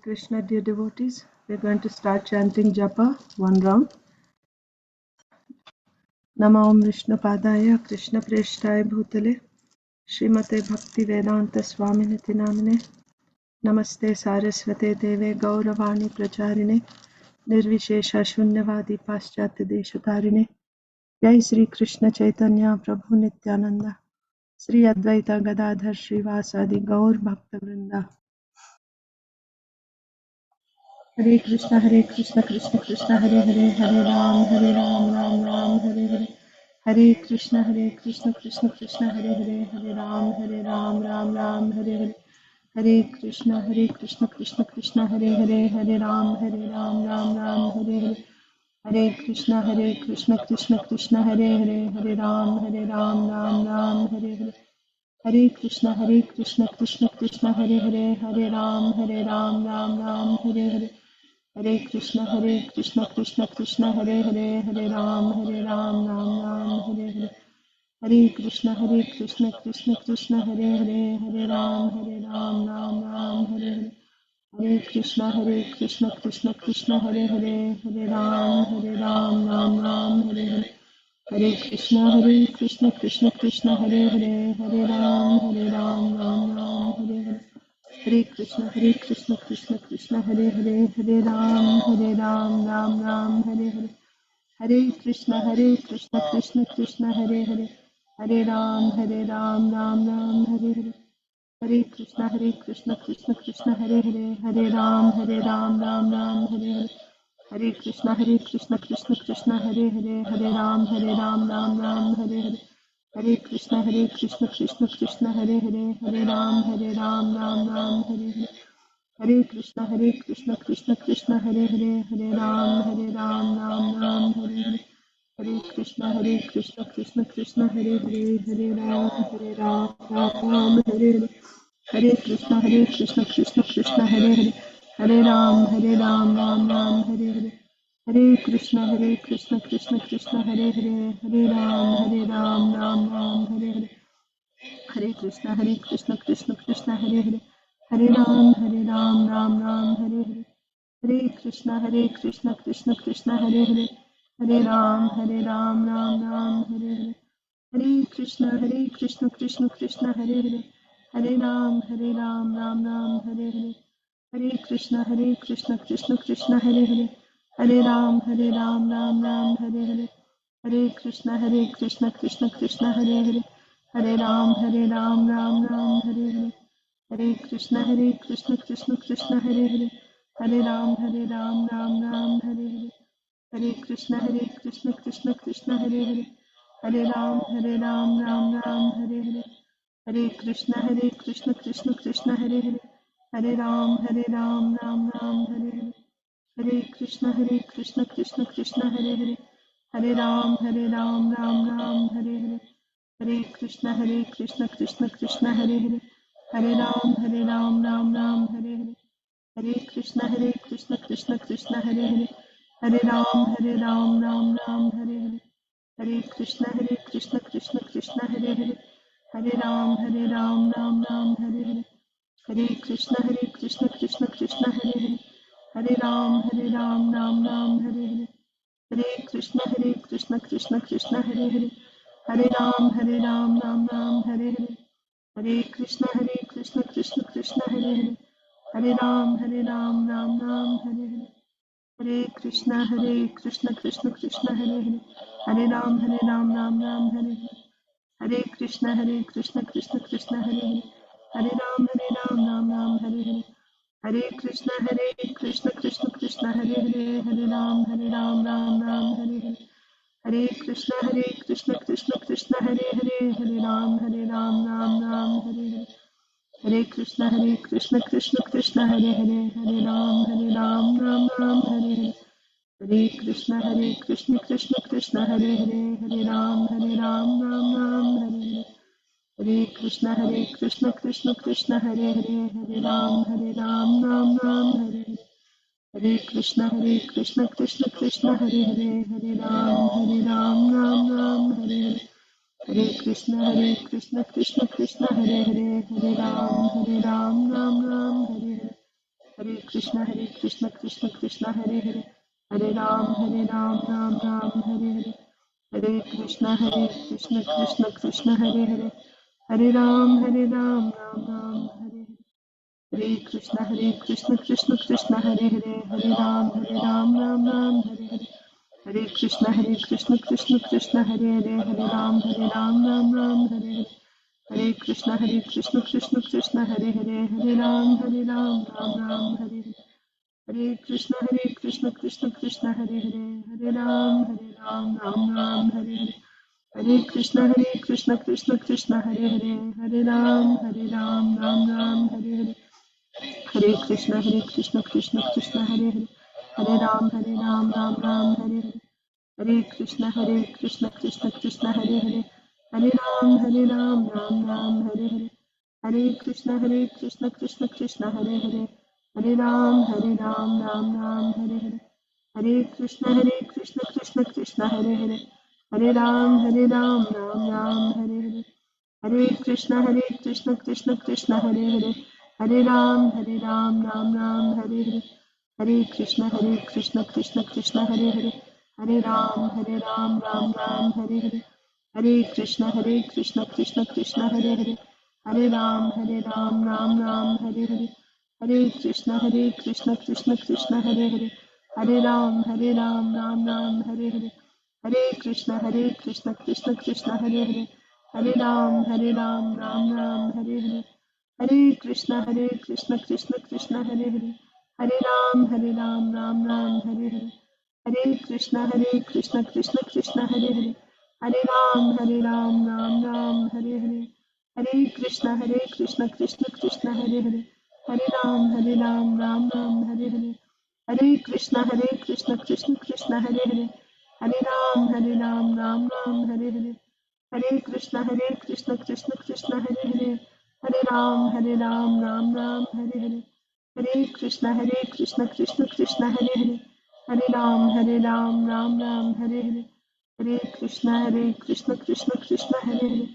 Krishna, dear devotees. We are going to start chanting Japa, one round. Nama Om Vishnu Padaya Krishna Preshtaya Bhutale Srimate Bhakti Vedanta Swaminiti Namine Namaste Saraswate Deve Gauravani Pracharine Nirvishesha Shunyavadi Paschatya Deshatarine Jai Sri Krishna Chaitanya Prabhu Nityananda Sri Advaita Gadadhar Srivasadi Gaur Bhakta Vrinda Hare Krishna Krishna Krishna Hare Hare Hare Ram Ram Ram Hare Hare Hare Krishna Krishna Krishna Hare Hare Hare Ram Ram Hare Hare Hare Krishna Krishna Krishna Hare Hare Hare Ram Ram Hare Hare Hare Krishna Krishna Krishna Hare Hare Hare Ram Ram Hare Hare Hare Krishna Krishna Krishna Hare Hare Hare Ram Ram Hare Hare Hare Krishna Krishna Krishna Hare Hare Hare Ram Ram Hare Hare Hare Krishna Krishna Krishna Hare Hare Hare Ram Ram Hare Hare Hare Krishna Krishna Krishna Hare Hare Hare Ram Ram Hare Hare Hare Krishna Krishna Hare Hare Hare Ram Ram Hare Hare Hare Krishna Krishna Hare Hare Hare Ram Ram Hare Hare Hare Krishna Krishna Hare Hare Hare Ram Ram Hare Hare Hare Krishna Krishna Hare Hare Hare Ram Ram Hare Hare Hare Krishna Krishna Hare Hare Hare Ram Ram Hare Hare Hare Krishna Krishna Hare Hare Hare Ram Ram Hare Hare Hare Krishna Krishna Hare Hare Hare Ram Hare Hare Hare Krishna Krishna Hare Hare Hare Ram Hare Hare Hare Krishna Krishna Hare Hare Hare Ram Hare Hare Hare Krishna Krishna Hare Hare Hare Ram Hare Hare Hare Krishna Krishna Hare Hare Hare Ram Hare Hare Hare Krishna Krishna Hare Hare Hare Ram Hare Hare Hare Krishna Krishna Hare Hare Hare Ram Hare Hare Hare Krishna Krishna Hare Hare Hare Ram Hare Hare Hare Krishna Krishna Hare Hare Hare Ram Hare Hare Hare Krishna Krishna Hare Hare Hare Ram Hare Hare Hare Krishna Krishna Hare Hare Hare Ram Hare Hare Hare Krishna Krishna Hare Hare Hare Ram Hare Hare Hare Krishna Krishna Hare Hare Hare Ram Hare Hare Hare Krishna Krishna Hare Hare Hare Ram Hare Hare Hare Krishna Krishna Hare Hare Hare Ram Hare Hare Hare Krishna Krishna Hare Hare Hare Ram Hare Hare Hare Krishna Krishna Hare Hare Hare Ram Hare Hare Hare Krishna Krishna Hare Hare Hare Ram Hare Hare Hare Krishna Krishna Hare Hare Hare Ram Hare Hare Hare Krishna Krishna Hare Hare Hare Ram Hare Hare Hare Krishna Krishna Hare Hare Hare Ram Hare Hare Hare Krishna Krishna Hare Hare Hare Ram Hare Hare Hare Krishna Krishna Hare Hare Hare Ram Hare Hare Hare Krishna Krishna Hare Hare Hare Ram Hare Hare Hare Krishna Krishna Hare Hare Hare Ram Hare Hare Hare Krishna Krishna Hare Hare Hare Ram Hare Hare Hare Krishna Krishna Hare Hare Hare Ram Hare Hare Hare Krishna Krishna Hare Hare Hare Ram Hare Hare Hare Krishna Krishna Krishna Hare Hare, Hare Ram Ram Ram Hare Hare, Hare Krishna Krishna Krishna Hare Hare, Hare Ram Ram Ram Hare Hare. Hare Krishna Krishna Krishna Hare Hare, Hare Ram Ram Hare Hare, Hare Krishna Krishna Krishna Hare Hare, Hare Ram Ram Hare Hare, Hare Krishna Krishna Krishna Hare Hare, Hare Ram Ram Hare Hare, Hare Krishna Krishna Krishna Hare Hare, Hare Ram Ram Hare Hare, Hare Krishna Krishna Krishna Hare Hare, Hare Ram Ram Hare Hare, Hare Krishna Krishna Krishna Hare Hare, Hare Ram Ram Hare Hare, Hare Krishna Krishna Krishna Hare Hare, Hare Ram Ram Hare Hare, Hare Krishna Krishna Krishna Hare Hare, Hare Ram Ram Hare Hare, Hare Krishna Krishna Krishna Hare Hare, Hare Ram Ram Hare Hare, Hare Krishna Krishna Krishna Hare Hare, Hare Ram Ram Hare Hare, Hare Krishna Krishna Krishna Hare Hare, Hare Ram Ram Hare Hare, Hare Krishna Krishna Krishna Hare Hare, Hare Ram Ram Hare Hare, Hare Krishna Krishna Krishna Hare Hare, Hare Ram Hare Hare, Hare Krishna Krishna Krishna Hare Hare, Hare Ram Hare Hare, Hare Krishna Krishna Krishna Hare Hare, Hare Ram Hare Hare, Hare Krishna Krishna Krishna Hare Hare, Hare Ram Hare Hare, Hare Krishna Krishna Krishna Hare Hare, Hare Ram Hare Hare, Hare Krishna Krishna Krishna Hare Hare, Hare Ram Hare Hare, Hare Krishna Krishna Krishna Hare Hare, Hare Ram Hare Hare, Hare Krishna Krishna Krishna Hare Hare, Hare Ram Hare Hare, Hare Krishna Krishna Krishna Hare Hare, Hare Ram Hare Hare, Hare Krishna Krishna Krishna Hare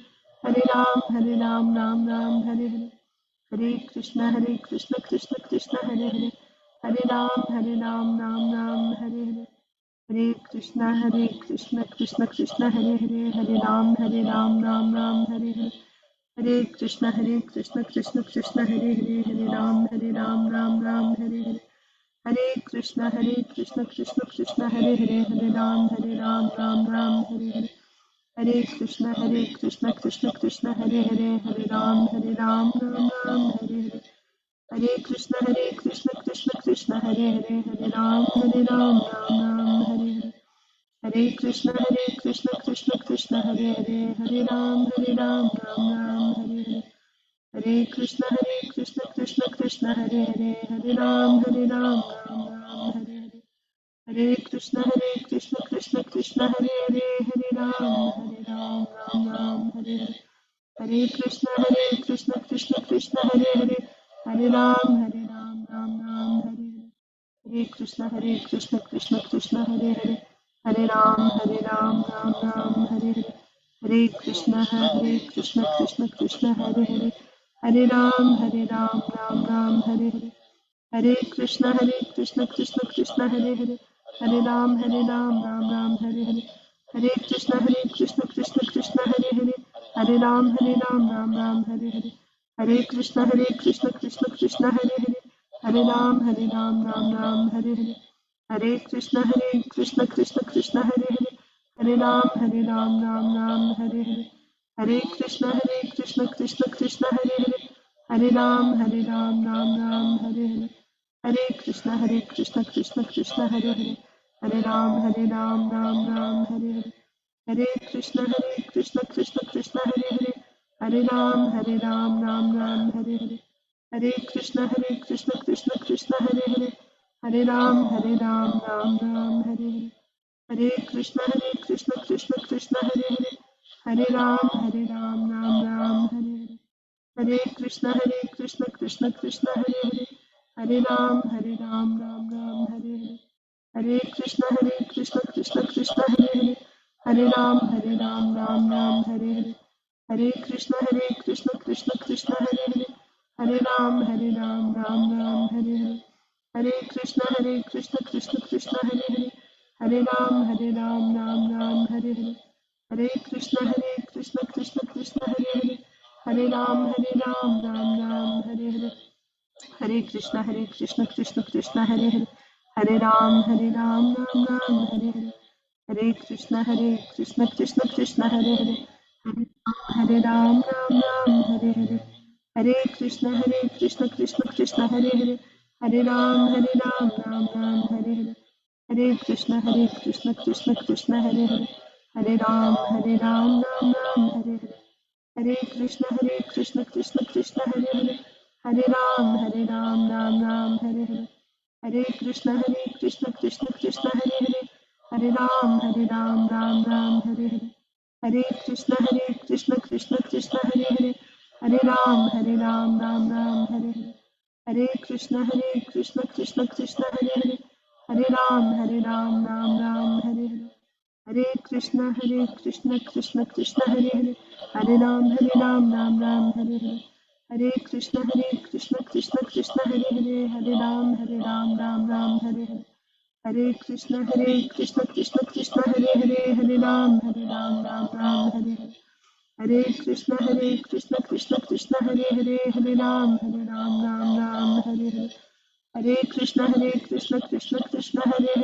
Hare, Hare Ram Hare Hare, Hare Krishna Krishna Krishna Hare Hare, Hare Ram Hare Hare, Hare Krishna Krishna Krishna Hare Hare, Hare Ram Hare Hare, Hare Krishna Krishna Krishna Hare Hare, Hare Ram Hare Hare, Hare Krishna Krishna Krishna Hare Hare, Hare Ram Hare Hare, Hare Krishna Krishna Krishna Hare Hare, Hare Ram Hare Hare, Hare Krishna Krishna Krishna Hare Hare, Hare Ram Hare Hare, Hare Krishna Krishna Krishna Hare Hare, Hare Ram Hare Hare, Hare Krishna Krishna Krishna Hare Hare, Hare Ram Hare Hare, Hare Krishna Krishna Hare Hare, Hare Ram Hare Hare, Hare Krishna Krishna Krishna Hare Hare, Hare Ram Hare Hare, Hare Krishna Krishna Krishna Hare Hare, Hare Ram Hare Hare, Hare Krishna Krishna Krishna Hare Hare, Hare Ram Hare Hare, Hare Krishna Krishna Krishna Hare Hare, Hare Ram Hare Hare, Hare Krishna Krishna Krishna Hare Hare, Hare Ram Hare Hare, Hare Krishna Krishna Krishna Hare Hare, Hare Ram Hare Hare, Hare Krishna Krishna Krishna Hare Hare, Hare Ram Hare Hare, Hare Krishna Krishna Krishna Hare Hare, Hare Ram Hare Hare, Hare Krishna Krishna Krishna Hare Hare, Hare Ram Hare Hare, Hare Krishna Krishna Krishna Hare Hare, Hare Ram Hare Hare, Hare Krishna Krishna Krishna Hare Hare, Hare Ram Hare Hare, Hare Krishna Krishna Krishna Hare Hare, Hare Ram Hare Hare, Hare Krishna Krishna Krishna Hare Hare, Hare Ram Hare Hare, Hare Krishna Krishna Krishna Hare Hare, Hare Ram Hare Hare, Hare Krishna Krishna Krishna Hare Hare, Hare Ram Ram Hare Hare, Hare Krishna Krishna Krishna Hare Hare, Hare Ram Ram Hare Hare, Hare Krishna Krishna Krishna Hare Hare, Hare Ram Ram Hare Hare, Hare Krishna Krishna Krishna Hare Hare, Hare Ram Hare Hare, Hare Krishna Krishna Hare Hare, Hare Ram Hare Hare, Hare Krishna Krishna Hare Hare, Hare Ram Hare Hare, Hare Krishna Krishna Hare Hare, Hare Ram Hare Hare, Hare Krishna Krishna Hare Hare, Hare Ram Hare Hare, Hare Krishna Krishna Hare Hare, Hare Ram Hare Hare, Hare Krishna Krishna Hare Hare, Hare Ram Hare Hare, Hare Krishna Krishna Hare Hare, Hare Ram Hare Hare, Hare Krishna Krishna Hare Hare, Hare Ram Hare Hare, Hare Krishna Krishna Hare Hare, Hare Ram Hare Hare, Hare Krishna Krishna Hare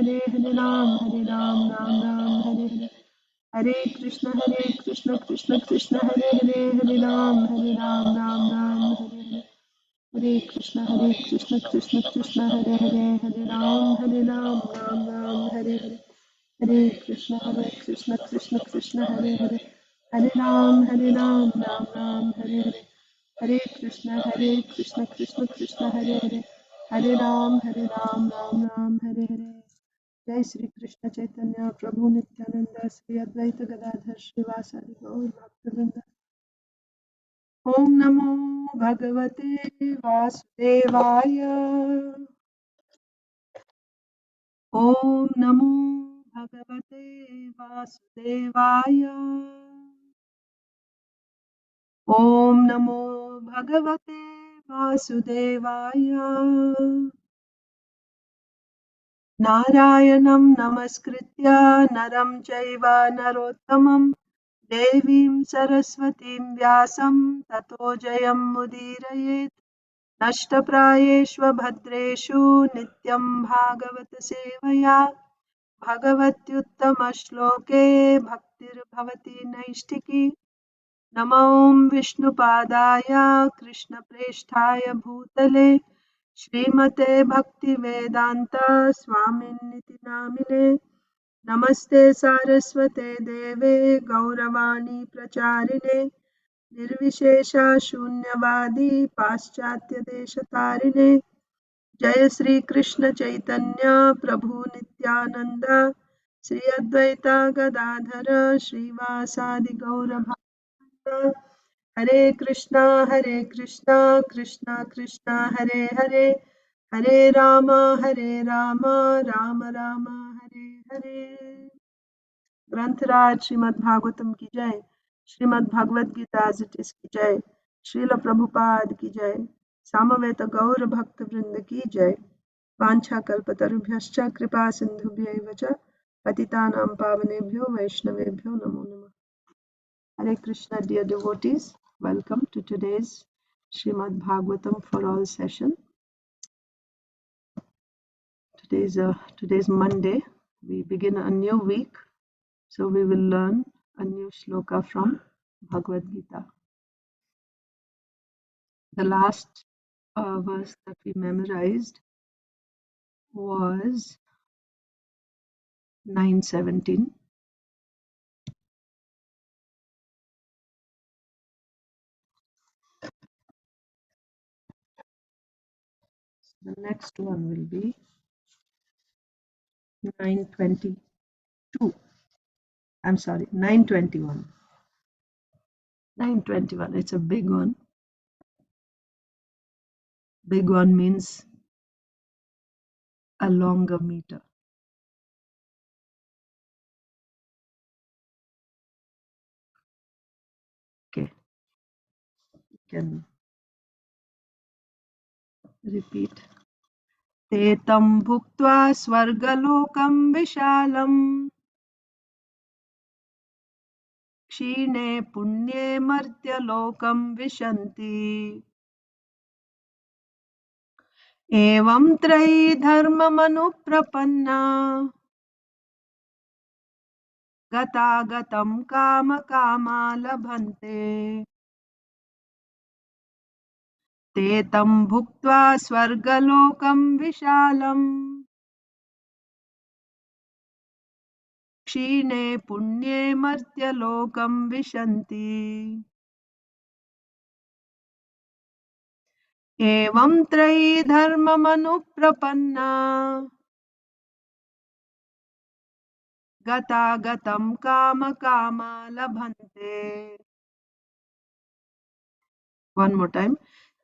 Hare, Hare Ram Hare Hare, Hare Krishna Krishna Hare Hare, Hare Ram Hare Hare, Hare Krishna Krishna Hare Hare, Hare Ram Ram Hare Hare, Hare Krishna Krishna Hare Hare, Hare Ram Hare Hare, Hare Krishna Krishna Hare Hare, Hare Ram Hare Hare, Hare Krishna Krishna Hare Hare, Hare Ram Hare Hare. जय श्री कृष्ण चैतन्य प्रभु नित्यानंद श्री अद्वैत गदाधर श्रीवासादि गौर भक्तवृंद। ओम नमो भगवते वासुदेवाय। ओम नमो भगवते वासुदेवाय। ओम नमो भगवते वासुदेवाय। नारायणं नमस्कृत्य नरं चैव नरोत्तमं देवीं सरस्वतीं व्यासं ततो जयमुदीरयेत्। नष्टप्रायेष्वभद्रेषु नित्यं भागवत सेवया भगवत्युत्तमश्लोके भक्तिर्भवति नैष्ठिकी। नमो विष्णुपादाय कृष्णप्रेष्ठाय भूतले श्रीमते भक्तिवेदान्त स्वामिन्निति नामिने। नमस्ते सारस्वते देवे गौरवाणी प्रचारिणे निर्विशेषा शून्यवादी पाश्चात्यदेशतारिणे। जय श्री कृष्ण चैतन्य प्रभु नित्यानंद श्री अद्वैता गदाधर श्रीवासादि गौरभक्त। हरे कृष्णा कृष्णा कृष्णा हरे हरे, हरे राम राम राम हरे हरे। ग्रंथराज श्रीमद् भागवतम की जय, Srimad Bhagavad Gita as it is की जय, श्रील प्रभुपाद की जय, सामवेद गौर भक्त वृंद की जय। वाञ्छा कल्पतरुभ्यश्च कृपा सिन्धुभ्यैव च पतितानां पावनेभ्यो वैष्णवेभ्यो नमो नमः। Hare Krishna, dear devotees, welcome to today's Srimad Bhagavatam for All session. Today's Monday. We begin a new week, so we will learn a new sloka from Bhagavad Gita. The last verse that we memorized was 9:17. The next one will be 9:22. I'm sorry, 9:21. 9:21. It's a big one. Big one means a longer meter. Okay, you can repeat. ते तं भुक्त्वा स्वर्गलोकं विशालम् क्षीणे पुण्ये मर्त्यलोकं विशन्ति एवं त्रयी धर्ममनुप्रपन्ना गतागतं कामकामा लभन्ते ते तं भुक्त्वा स्वर्गलोकं विशालम् क्षीणे पुण्ये मर्त्यलोकं विशन्ति एवं त्रयी धर्ममनुप्रपन्ना गतागतं कामकामा लभन्ते one more time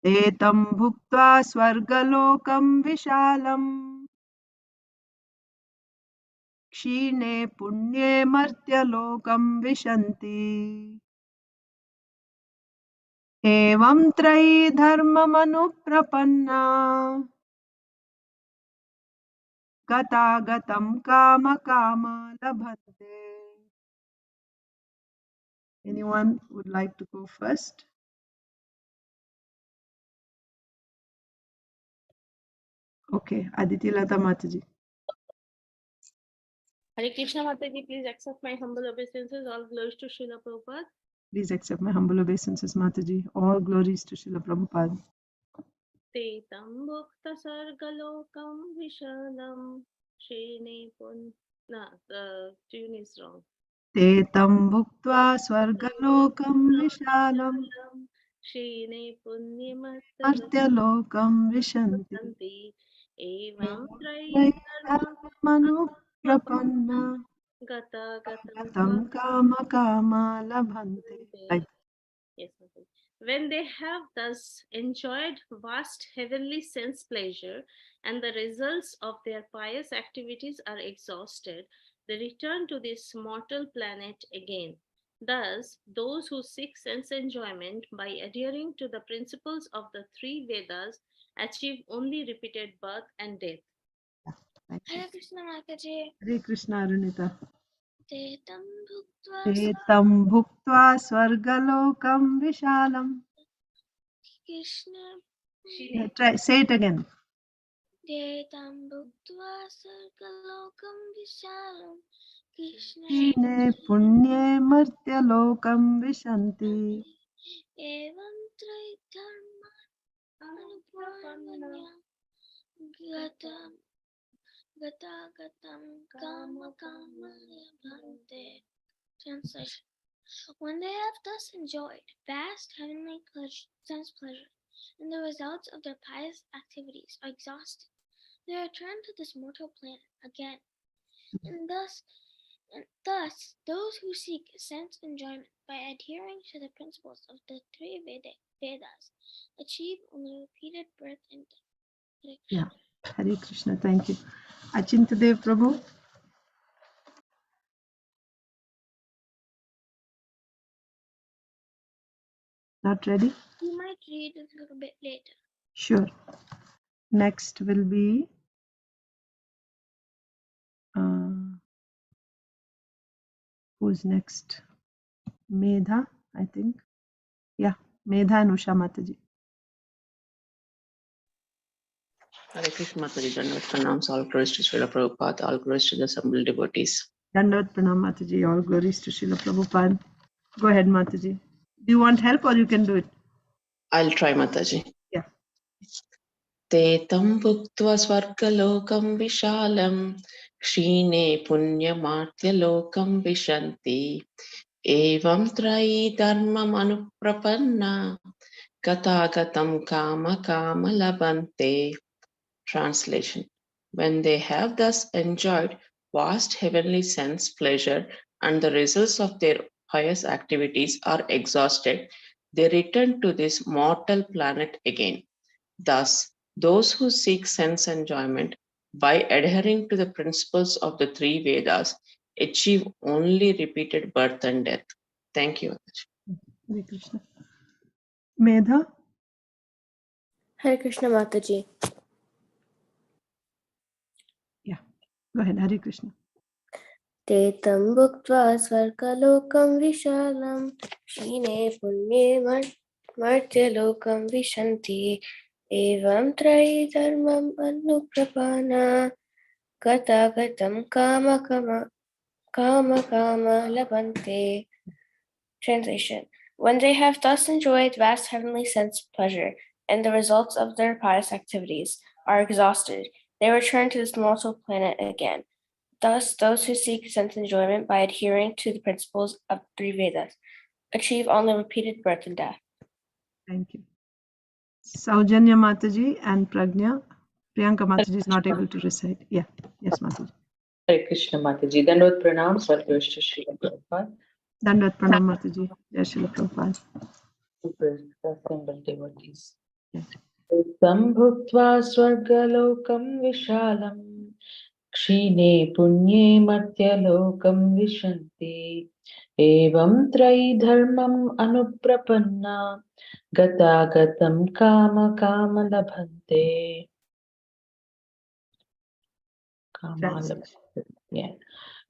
ते तं भुक्त्वा स्वर्गलोकं विशालम् क्षीणे पुण्ये मर्त्यलोकं विशन्ति एवं त्रयी धर्ममनुप्रपन्ना गतागतं कामकामा लभन्ते. Anyone would like to go first? Okay, Aditi Lata Mataji. Hare Krishna Mataji, please accept my humble obeisances. All glories to Srila Prabhupada. Please accept my humble obeisances, Mataji. All glories to Srila Prabhupada. Te tam bhukta sargalokam vishalam shene pun. No, the tune is wrong. Te tam bhuktva swargalokam vishalam shene martyalokam vishanti. Evam trayi Manuprapanna gata gatam kama kama labhante. Right. Yes, when they have thus enjoyed vast heavenly sense pleasure and the results of their pious activities are exhausted, they return to this mortal planet again. Thus, those who seek sense enjoyment by adhering to the principles of the three Vedas achieve only repeated birth and death. Hare Krishna Mataji. Hare Krishna Arunita. Te tam bhuktva swargalokam vishalam. Krishna. Try, say it again. Te tam bhuktva sargalokam vishalam. Krishna. Krishne punye martyalokam vishanti. Evam trayi dharma anuprapannaya gatam kama bhante. Translation. When they have thus enjoyed vast heavenly sense pleasure, and the results of their pious activities are exhausted, they return to this mortal planet again. And thus, those who seek sense enjoyment by adhering to the principles of the three Vedas achieve only repeated birth and death. Yeah, Hare Krishna, thank you. Achintadev Prabhu. Not ready? You might read it a little bit later. Sure. Next will be who's next? Medha, I think. Yeah, Medha and Usha Mataji. Hare Krishna Mataji, Dandavat Pranams, all glories to Srila Prabhupada, all glories to the assembled devotees. Dandavat Pranam Mataji, all glories to Srila Prabhupada. Go ahead, Mataji. Do you want help or you can do it? I'll try Mataji. Yeah. Te tam bhuktva swargalokam vishalam kshine punyamartya lokam vishanti evam trayi dharmam anuprapanna gatagatam kama kama labante. Translation. When they have thus enjoyed vast heavenly sense pleasure and the results of their pious activities are exhausted, they return to this mortal planet again. Thus, those who seek sense enjoyment by adhering to the principles of the three Vedas achieve only repeated birth and death. Thank you. Hare Krishna. Medha? Hare Krishna Mataji. Go ahead, Hare Krishna. ते तं भुक्त्वा स्वर्गलोकं विशालं क्षीणे पुण्ये मर्त्यलोकं विशन्ति एवं त्रयी धर्मम् अनुप्रपन्ना गतागतं काम लभन्ते. Translation. When they have thus enjoyed vast heavenly sense pleasure, and the results of their pious activities are exhausted, they return to this mortal planet again. Thus, those who seek sense enjoyment by adhering to the principles of three Vedas achieve only repeated birth and death. Thank you. Saujanya Mataji and Pragnya. Priyanka Mataji is not able to recite. Yeah. Yes, Mataji. Hare Krishna Mataji. Dandavad pranam, Swargosh to Srila Prabhupada. Dandavat Pranam Mataji. Jai Srila Prabhupada. Assembled devotees. Yes. Sambhuktva swargalokam vishalam क्षीणे पुण्ये मर्त्यलोकं विशन्ति एवं त्रयी धर्मम् अनुप्रपन्ना गतागतं काम लभन्ते. Yeah.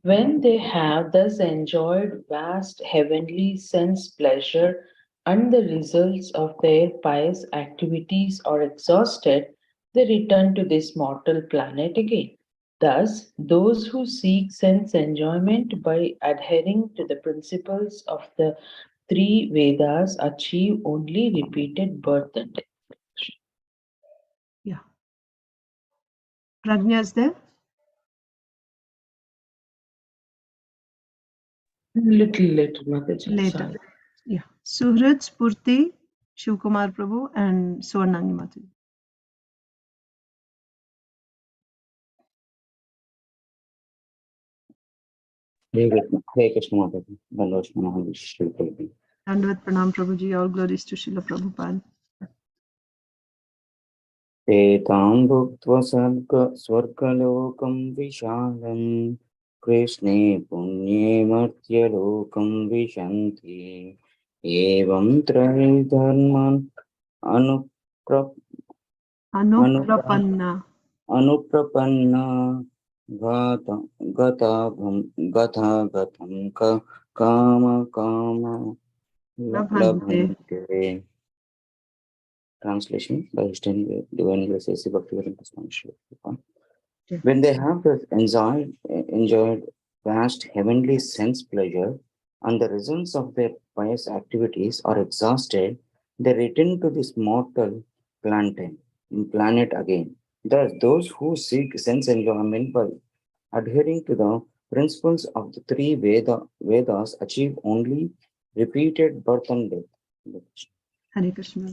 When they have thus enjoyed vast heavenly sense pleasure and the results of their pious activities are exhausted, they return to this mortal planet again. Thus, those who seek sense enjoyment by adhering to the principles of the three Vedas achieve only repeated birth and death. Yeah. Pragnya is there? Little, Mataji. Later. Sorry. Yeah. Suhrit, Spurti, Shivkumar Prabhu, and Swarnangi Mataji. Hare Krishna Mataji. Dandavat pranam, Srila Prabhupada. Dandavat Pranam Prabhuji. All glories to Srila Prabhupada. एतां भुक्त्वा स्वर्गलोकं विशालं कृष्णे पुण्ये मर्त्यलोकं विशन्ति एवं त्रयधर्मान् Anuprapanna. अनुप्रपन्ना गतागतं काम लभन्ते. Translation by His Divine Grace A.C. Bhaktivedanta Swami Srila Prabhupada. When they have enjoyed vast heavenly sense pleasure and the results of their pious activities are exhausted, they return to this mortal planet again. Thus, those who seek sense enjoyment by adhering to the principles of the three Vedas achieve only repeated birth and death. Hare Krishna.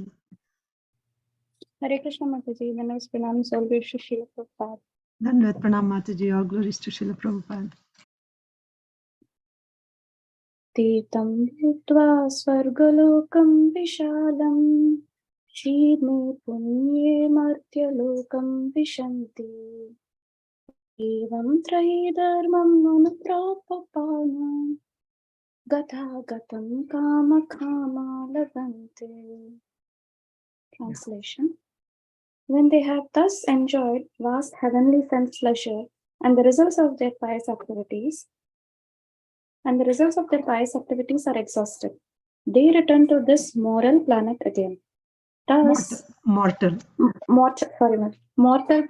Hare Krishna Mataji, Dandavat pranam, Swargosh to Srila Prabhupada. Dandavat Pranam Mataji. All glories to Srila Prabhupada. ते तं भुक्त्वा स्वर्गलोकं विशालं क्षीणे पुण्ये मर्त्यलोकं विशन्ति एवं त्रयी धर्मम् अनुप्रापन्ना गतागतं कामा लभन्ते. Translation. When they have thus enjoyed vast heavenly sense pleasure and the results of their pious activities are exhausted, they return to this mortal planet again. Thus, Mortal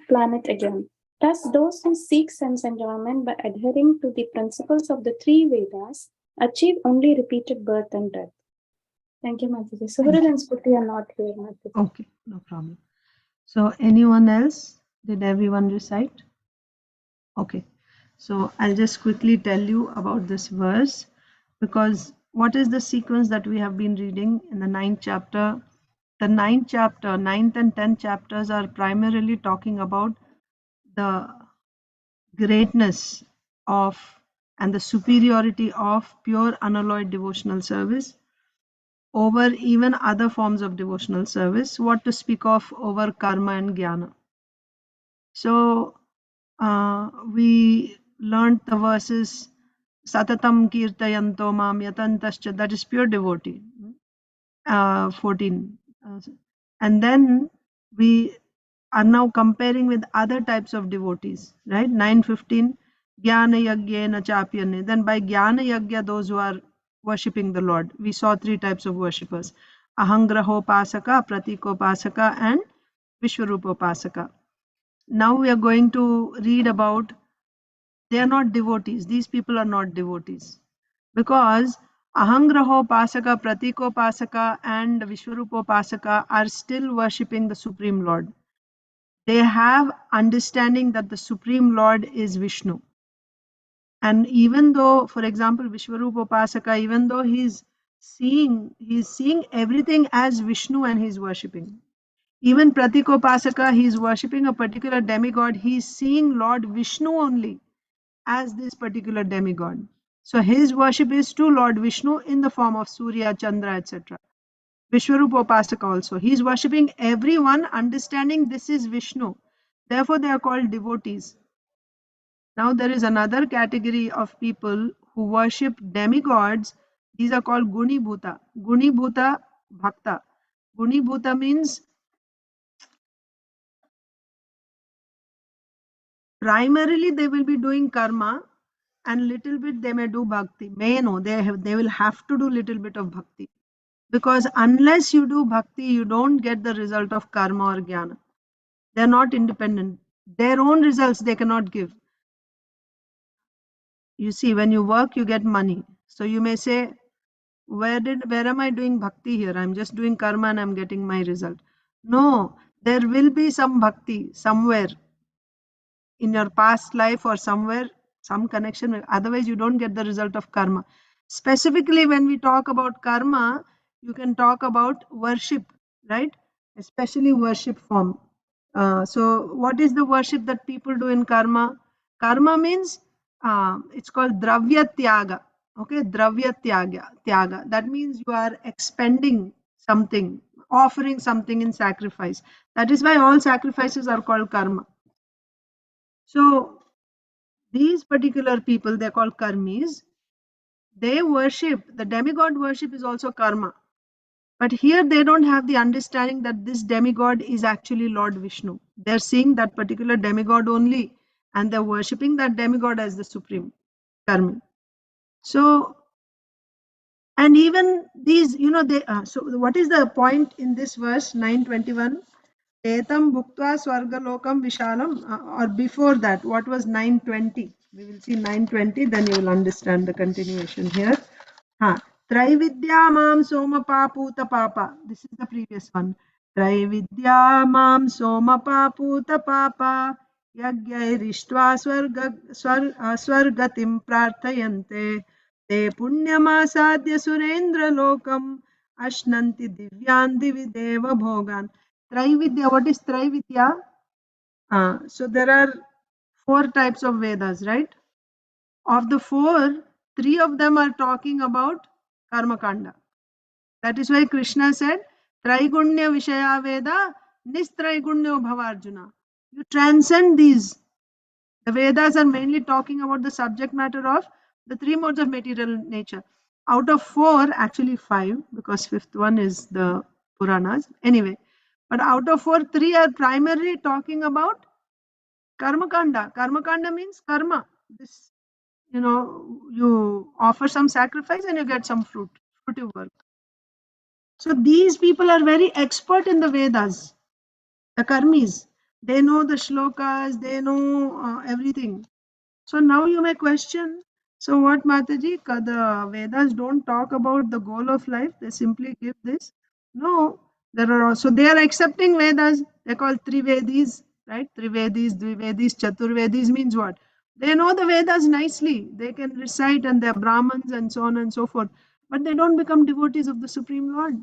planet again. Thus, those who seek sense enjoyment by adhering to the principles of the three Vedas achieve only repeated birth and death. Thank you, Mataji. Suhrit and Spurti are not here, Mataji. Okay, no problem. So anyone else? Did everyone recite? Okay. So I'll just quickly tell you about this verse, because what is the sequence that we have been reading in the 9th chapter? The 9th and 10th chapters are primarily talking about the greatness of and the superiority of pure unalloyed devotional service over even other forms of devotional service, what to speak of over karma and jnana. So we learned the verses Satatam Kirtayanto Mam Yatantascha, that is pure devotee, 14. And then we are now comparing with other types of devotees, right? 9:15, Jnana Yagyena Chapyane. Then by Jnana Yagya, those who are worshipping the Lord. We saw three types of worshippers: Ahangrahopasaka, Pratikopasaka, and Vishwarupopasaka. Now we are going to read about, they are not devotees. These people are not devotees. Because Ahangrahopasaka, Pratikopasaka, and Vishwarupopasaka are still worshipping the Supreme Lord. They have understanding that the Supreme Lord is Vishnu. And even though, for example, Vishwarupopasaka, even though he's seeing everything as Vishnu and he's worshipping. Even Pratikopasaka, he's worshipping a particular demigod, he's seeing Lord Vishnu only as this particular demigod. So his worship is to Lord Vishnu in the form of Surya, Chandra, etc. Vishwarupopasaka also, he is worshipping everyone, understanding this is Vishnu. Therefore, they are called devotees. Now, there is another category of people who worship demigods. These are called Guni Bhuta. Guni Bhuta Bhakta. Guni Bhuta means primarily they will be doing karma and little bit they may do bhakti. May no, they will have to do little bit of bhakti. Because unless you do bhakti, you don't get the result of karma or jnana. They are not independent. Their own results they cannot give. You see, when you work, you get money. So you may say, where am I doing bhakti here? I'm just doing karma and I'm getting my result. No, there will be some bhakti somewhere in your past life or somewhere, some connection. Otherwise, you don't get the result of karma. Specifically, when we talk about karma, you can talk about worship, right? Especially worship form. So, what is the worship that people do in karma? Karma means it's called dravya tyaga. Okay, dravya tyaga. That means you are expending something, offering something in sacrifice. That is why all sacrifices are called karma. So these particular people, they're called karmis. They worship, the demigod worship is also karma. But here they don't have the understanding that this demigod is actually Lord Vishnu. They're seeing that particular demigod only and they're worshipping that demigod as the supreme karmi. So, and even these, so what is the point in this verse 9:21? Etam bhuktva swargalokam vishalam, or before that, what was 9:20? We will see 9:20, then you will understand the continuation here. Traividya mam somapa puta papa. This is the previous one. Traividya mam somapa puta papa. Yagyairištva swargatim prarthayante. Te punyamasadya surendra lokam. Ashnanti divyan divideva bhogan. Traividya, what is Traividya? So there are 4 types of Vedas, right? Of the 4, 3 of them are talking about Karma Kanda. That is why Krishna said, Traigunya Vishaya Veda, Nistraigunya Bhavarjuna. You transcend these. The Vedas are mainly talking about the subject matter of the 3 modes of material nature. Out of 4, actually 5, because 5th one is the Puranas. Anyway, but out of 4, 3 are primarily talking about Karma Kanda. Karma Kanda means karma. This, you offer some sacrifice and you get some fruitive work. So these people are very expert in the Vedas, the karmis. They know the shlokas, they know everything. So now you may question, so what, Mataji? The Vedas don't talk about the goal of life, they simply give this. No, there are also, they are accepting Vedas. They're called Trivedis, right? Trivedis, Dvivedis, Chaturvedis means what? They know the Vedas nicely. They can recite and they're Brahmins and so on and so forth. But they don't become devotees of the Supreme Lord.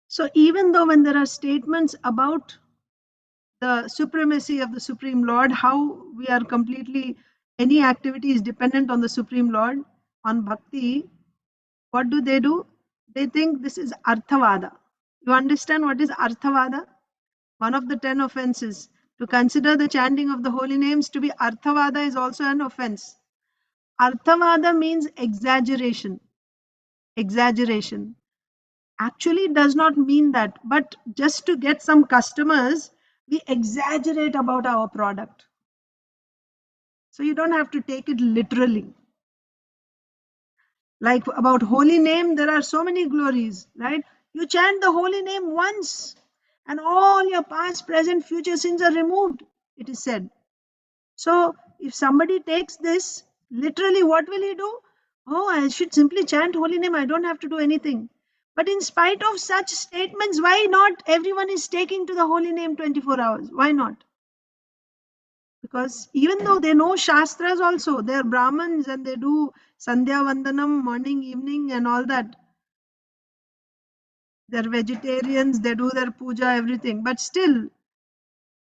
So even though when there are statements about the supremacy of the Supreme Lord, how we are completely, any activity is dependent on the Supreme Lord, on bhakti, what do? They think this is Arthavada. You understand what is Arthavada? One of the 10 offenses. To consider the chanting of the holy names to be Arthavada is also an offense. Arthavada means exaggeration. Exaggeration. Actually, it does not mean that, but just to get some customers, we exaggerate about our product. So you don't have to take it literally. Like about holy name, there are so many glories, right? You chant the holy name once and all your past, present, future sins are removed, it is said. So if somebody takes this literally, what will he do? Oh, I should simply chant holy name, I don't have to do anything. But in spite of such statements, why not everyone is taking to the holy name 24 hours? Why not? Because even though they know Shastras also, they are Brahmins and they do Sandhya Vandanam, morning, evening, and all that. They're vegetarians, they do their puja, everything. But still,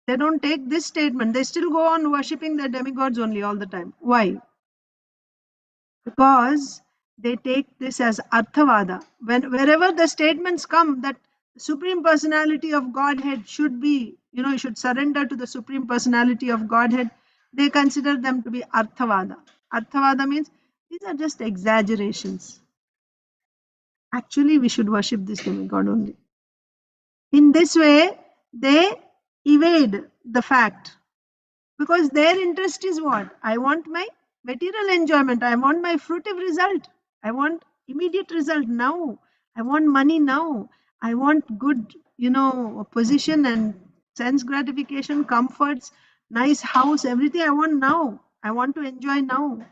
they don't take this statement. They still go on worshipping their demigods only all the time. Why? Because they take this as Arthavada. Wherever the statements come that Supreme Personality of Godhead should be, you should surrender to the Supreme Personality of Godhead, they consider them to be Arthavada. Arthavada means these are just exaggerations. Actually, we should worship this demigod only. In this way, they evade the fact because their interest is what? I want my material enjoyment. I want my fruitive result. I want immediate result now. I want money now. I want good, position and sense gratification, comforts, nice house, everything I want now. I want to enjoy now.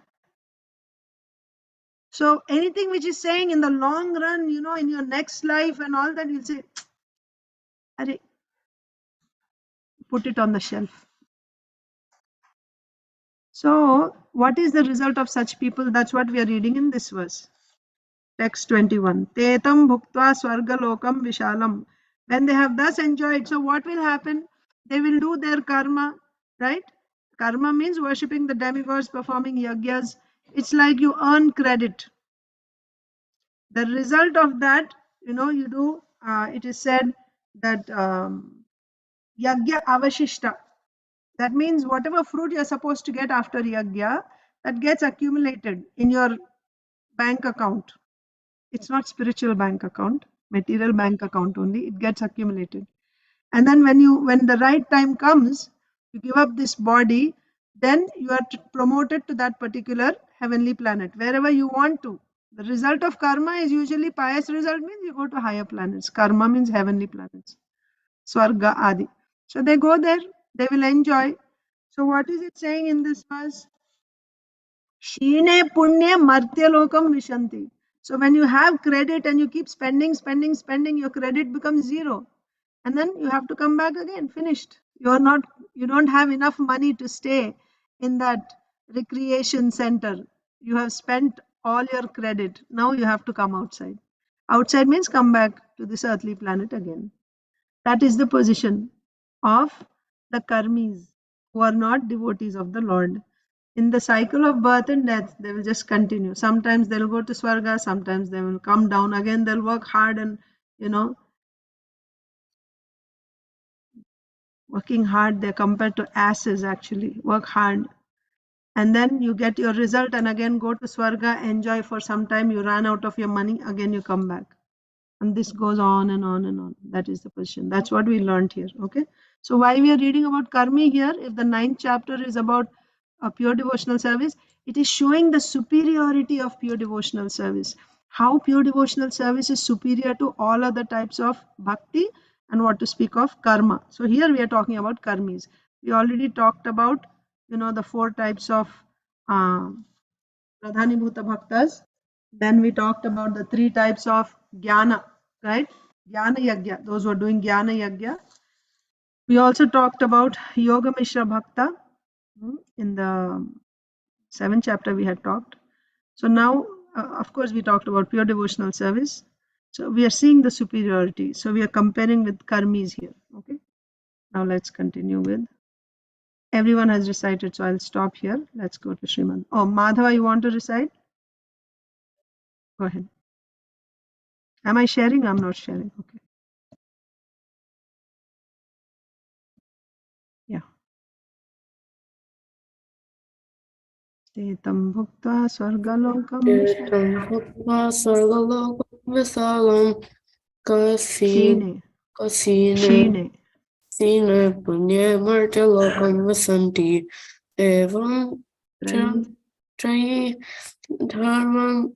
So anything which is saying in the long run, in your next life and all that, you'll say, Arey, put it on the shelf. So what is the result of such people? That's what we are reading in this verse. Text 21. Tetam bhuktva swargalokam vishalam. When they have thus enjoyed, so what will happen? They will do their karma, right? Karma means worshipping the demigods, performing yagyas. It's like you earn credit. The result of that, you do, it is said that yagya avashishta. That means whatever fruit you're supposed to get after yagya, that gets accumulated in your bank account. It's not spiritual bank account, material bank account only. It gets accumulated. And then when the right time comes, you give up this body, then you are promoted to that particular heavenly planet, wherever you want to. The result of karma is usually pious result means you go to higher planets. Karma means heavenly planets. Swarga Adi. So they go there, they will enjoy. So what is it saying in this verse? Shine punya martya lokam vishanti. So when you have credit and you keep spending, your credit becomes zero. And then you have to come back again, finished. You don't have enough money to stay in that recreation center. You have spent all your credit. Now you have to come outside. Outside means come back to this earthly planet again. That is the position of the karmis who are not devotees of the Lord. In the cycle of birth and death, they will just continue. Sometimes they'll go to Swarga, sometimes they will come down again. They'll work hard and, working hard, they're compared to asses actually. Work hard. And then you get your result and again go to Swarga, enjoy for some time. You run out of your money, again you come back. And this goes on and on and on. That is the position. That's what we learned here. Okay. So why we are reading about karmi here? If the 9th chapter is about a pure devotional service, it is showing the superiority of pure devotional service. How pure devotional service is superior to all other types of bhakti and what to speak of karma. So here we are talking about karmis. We already talked about, the 4 types of Pradhanibhuta Bhaktas. Then we talked about the 3 types of Jnana, right? Jnana Yagya, those who are doing Jnana Yagya. We also talked about Yoga Mishra Bhakta. In the 7th chapter we had talked. So now, of course, we talked about pure devotional service. So we are seeing the superiority. So we are comparing with karmis here. Okay. Now let's continue with. Everyone has recited, so I'll stop here. Let's go to Srimad. Oh, Madhava, you want to recite? Go ahead. Am I sharing? I'm not sharing. Okay. Yeah. Tetam bhuktva swargalokam Tirtam bhuktva sargalokam visalam Shine. Kasine Shine. Sine Punye Martilokam Vasanti Evam Trai. Trayi Dharmam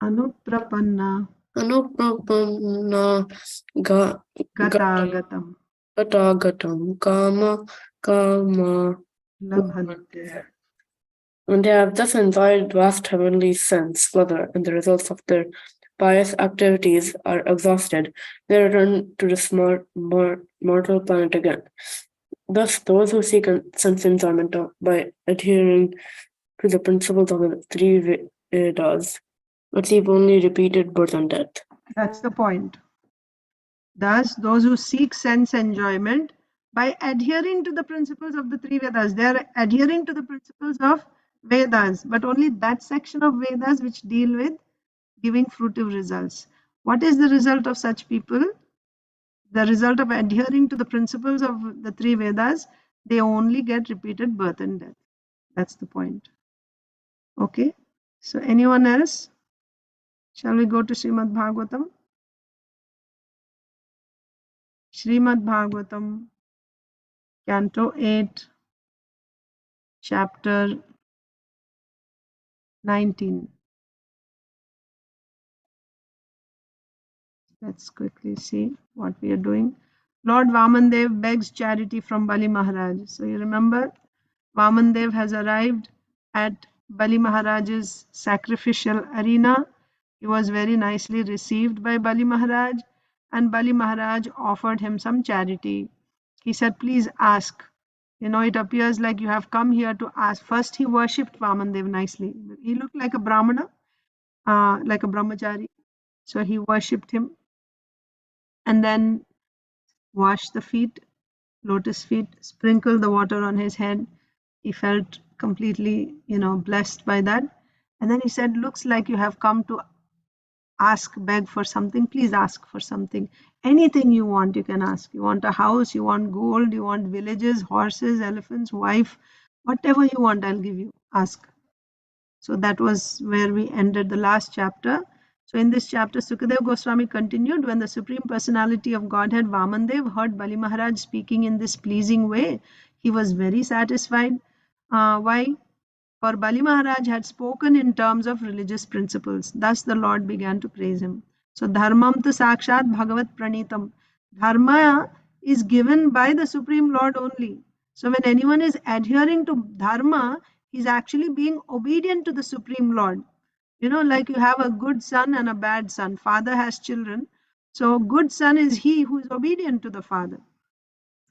Anuprapanna. Anuprapanna Gatagatam. Gatagatam Kama Labhante. When they have thus enjoyed vast heavenly sense splendor and the results of their pious activities are exhausted, they return to this mortal planet again. Thus, those who seek sense enjoyment by adhering to the principles of the three Vedas achieve only repeated birth and death. That's the point. Thus, those who seek sense enjoyment by adhering to the principles of the three Vedas, they are adhering to the principles of Vedas, but only that section of Vedas which deal with giving fruitive results. What is the result of such people? The result of adhering to the principles of the three Vedas, they only get repeated birth and death. That's the point. Okay. So anyone else? Shall we go to Srimad Bhagavatam? Srimad Bhagavatam, Canto 8, Chapter 19. Let's quickly see what we are doing. Lord Vamandev begs charity from Bali Maharaj. So you remember, Vamandev has arrived at Bali Maharaj's sacrificial arena. He was very nicely received by Bali Maharaj, and Bali Maharaj offered him some charity. He said, please ask. You know, it appears like you have come here to ask. First, he worshipped Vamandev nicely. He looked like a Brahmana, like a brahmachari. So he worshipped him and then washed the feet, lotus feet, sprinkled the water on his head. He felt completely, blessed by that. And then he said, looks like you have come to ask, beg for something. Please ask for something. Anything you want, you can ask. You want a house, you want gold, you want villages, horses, elephants, wife, whatever you want, I'll give you. Ask. So that was where we ended the last chapter. So in this chapter, Sukadev Goswami continued, when the Supreme Personality of Godhead Vamandev heard Bali Maharaj speaking in this pleasing way, he was very satisfied. Why? For Bali Maharaj had spoken in terms of religious principles. Thus the Lord began to praise him. So Dharmam tu sakshat bhagavat pranitam. Dharma is given by the Supreme Lord only. So when anyone is adhering to Dharma, he's actually being obedient to the Supreme Lord. You know, like you have a good son and a bad son. Father has children. So good son is he who is obedient to the father.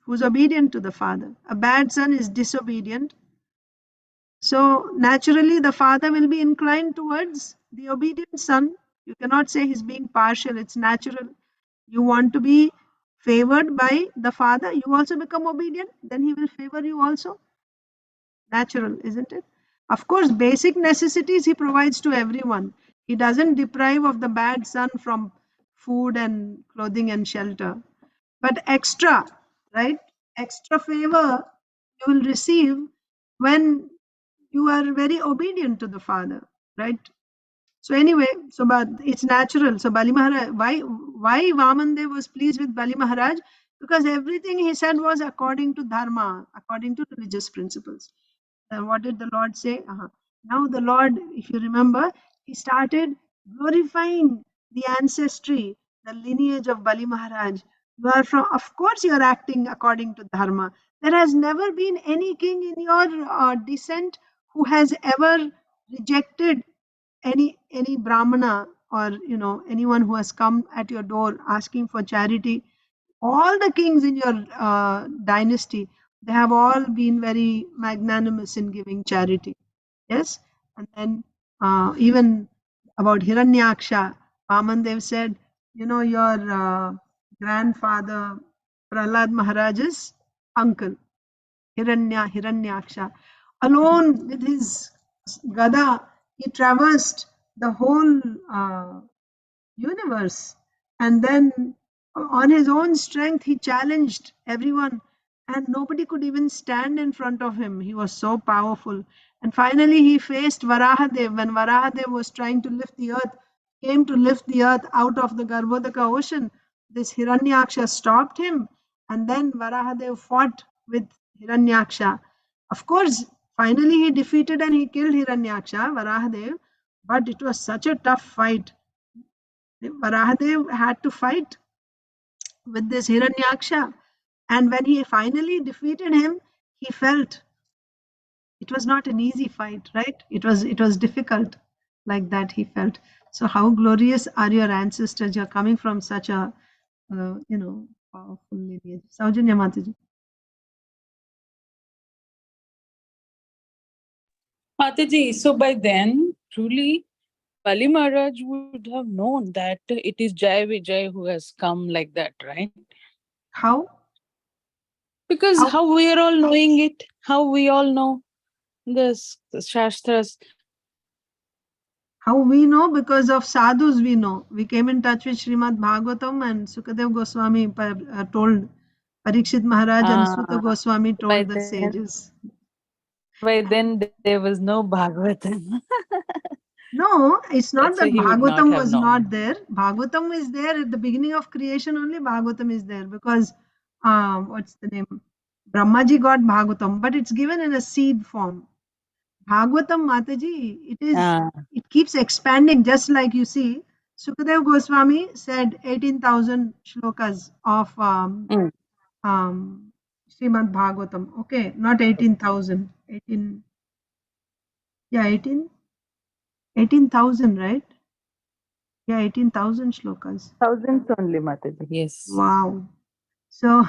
Who's obedient to the father. A bad son is disobedient. So naturally, the father will be inclined towards the obedient son. You cannot say he's being partial, it's natural. You want to be favored by the father, you also become obedient, then he will favor you also. Natural, isn't it? Of course, basic necessities he provides to everyone. He doesn't deprive of the bad son from food and clothing and shelter. But extra, right? Extra favor you will receive when you are very obedient to the father, right? So anyway, but it's natural. So Bali Maharaj, why Vamandev was pleased with Bali Maharaj? Because everything he said was according to dharma, according to religious principles. And what did the Lord say? Now the Lord, if you remember, he started glorifying the ancestry, the lineage of Bali Maharaj. You are from, of course, you are acting according to dharma. There has never been any king in your descent who has ever rejected any brahmana, or anyone who has come at your door asking for charity. All the kings in your dynasty, they have all been very magnanimous in giving charity. Yes. And then even about Hiranyaksha, Vamandev said, your grandfather Prahlad Maharaj's uncle, Hiranyaksha, alone with his gada, he traversed the whole universe. And then on his own strength, he challenged everyone, and nobody could even stand in front of him. He was so powerful. And finally, he faced Varahadev when Varahadev was trying to lift the earth. came to lift the earth out of the Garbhodaka ocean, this Hiranyaksha stopped him, and then Varahadev fought with Hiranyaksha. Of course, finally he defeated and he killed Hiranyaksha, Varahadev, but it was such a tough fight. Varahadev had to fight with this Hiranyaksha, and when he finally defeated him, he felt it was not an easy fight, right? It was difficult, like that he felt. So how glorious are your ancestors? You're coming from such a powerful lineage. Saujanya Mataji. Mataji, so by then, truly, Bali Maharaj would have known that it is Jai Vijay who has come like that, right? How? Because how we are all knowing it, how we all know this, the Shastras. How we know? Because of sadhus we know. We came in touch with Srimad Bhagavatam, and Sukadev Goswami told Parikshit Maharaj, and Suta Goswami told the sages. By then there was no Bhagavatam. No, it's not That's why that he would not Bhagavatam have was known. not there. Bhagavatam is there at the beginning of creation only. Bhagavatam is there because what's the name? Brahmaji got Bhagavatam, but it's given in a seed form. Bhagavatam Mataji, it keeps expanding, just like you see. Sukadev Goswami said 18,000 shlokas of Srimad Bhagavatam. Okay, not 18,000. 18,000, right? Yeah, 18,000 shlokas. Thousands only, Mataji. Yes. Wow. So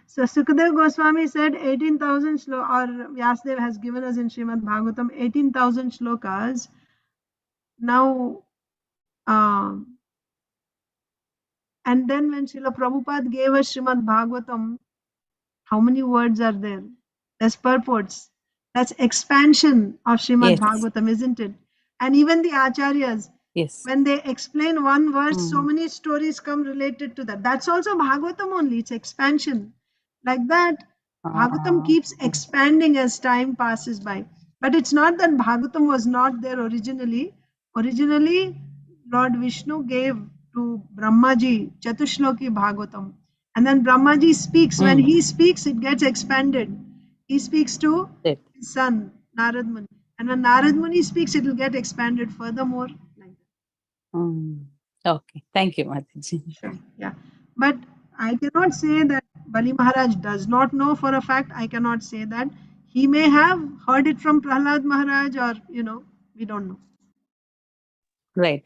Sukadev Goswami said 18,000 shlokas, or Vyasdev has given us in Srimad Bhagavatam 18,000 shlokas. Now, and then when Srila Prabhupada gave us Srimad Bhagavatam, how many words are there? There's purports. That's expansion of Srimad Bhagavatam, isn't it? And even the Acharyas, when they explain one verse, so many stories come related to that. That's also Bhagavatam only. It's expansion. Like that, Bhagavatam keeps expanding as time passes by. But it's not that Bhagavatam was not there originally. Originally, Lord Vishnu gave to Brahmaji Chatushloki Bhagavatam. And then Brahmaji speaks. When he speaks, it gets expanded. He speaks to his son, Narad Muni. And when Narad Muni speaks, it will get expanded furthermore. Like that. Okay, thank you, Mataji. Sure. Yeah. But I cannot say that Bali Maharaj does not know for a fact. I cannot say that. He may have heard it from Prahlad Maharaj, or, we don't know. Right.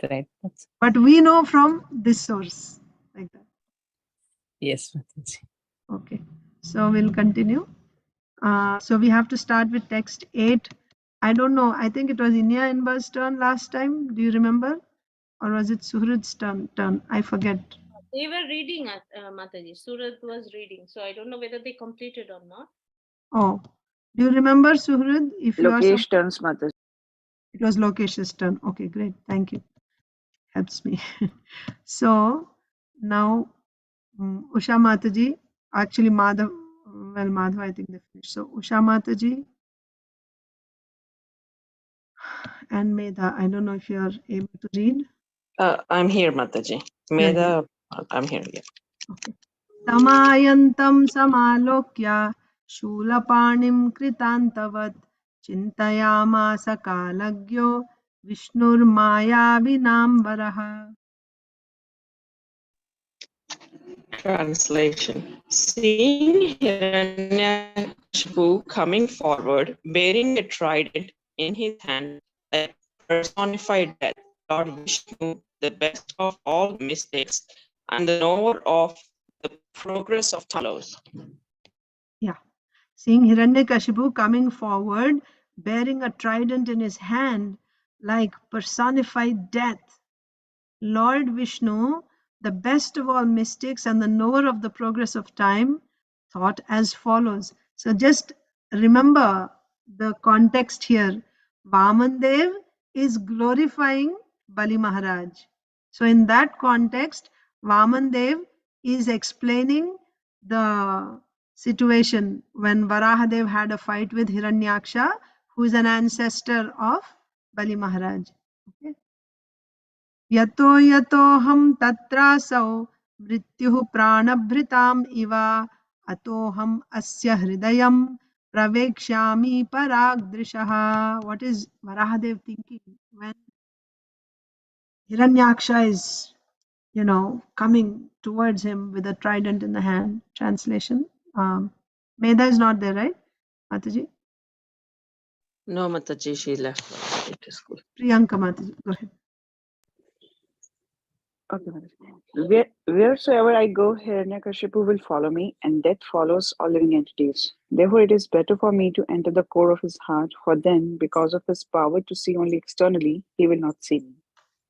But we know from this source. Like that. Yes, Mataji. Okay. So we'll continue. So we have to start with text 8. I don't know. I think it was Inya Inba's turn last time. Do you remember? Or was it Suhrid's turn? I forget. They were reading, Mataji. Surat was reading. So I don't know whether they completed or not. Oh. Do you remember, Suhrid? If Lokesh turns, Mataji. It was Lokesh's turn. Okay, great. Thank you. Helps me. So now Usha Mataji, actually Madhav, I think they finished. So Usha Mataji and Medha, I don't know if you are able to read. I'm here, Mataji. Medha, I'm here, yeah. Okay. Tamayantam samalokya shulapanim kritantavat chintayamasa kalagyo Vishnurmaya vinambaraha. Translation. Seeing Hiranyakashipu coming forward, bearing a trident in his hand, like personified death, Lord Vishnu, the best of all mystics, and the knower of the progress of time. Yeah. Seeing Hiranyakashipu coming forward, bearing a trident in his hand, like personified death, Lord Vishnu, the best of all mystics and the knower of the progress of time, thought as follows. So just remember the context here. Vamandev is glorifying Bali Maharaj. So in that context, Vamandev is explaining the situation when Varahadev had a fight with Hiranyaksha, who is an ancestor of Bali Maharaj. Okay. Yato yatoham tatrasau mrityuh pranabhritam iva atoham asya hridayam pravekshami paragdrishaha. What is Varahadev thinking when Hiranyaksha is, coming towards him with a trident in the hand? Translation. Meda is not there, right, Mataji? No, Mataji, she left. It is good. Priyanka Mataji, go ahead. Okay, wheresoever I go, Hiranyakashipu will follow me, and death follows all living entities. Therefore, it is better for me to enter the core of his heart, for then, because of his power to see only externally, he will not see me.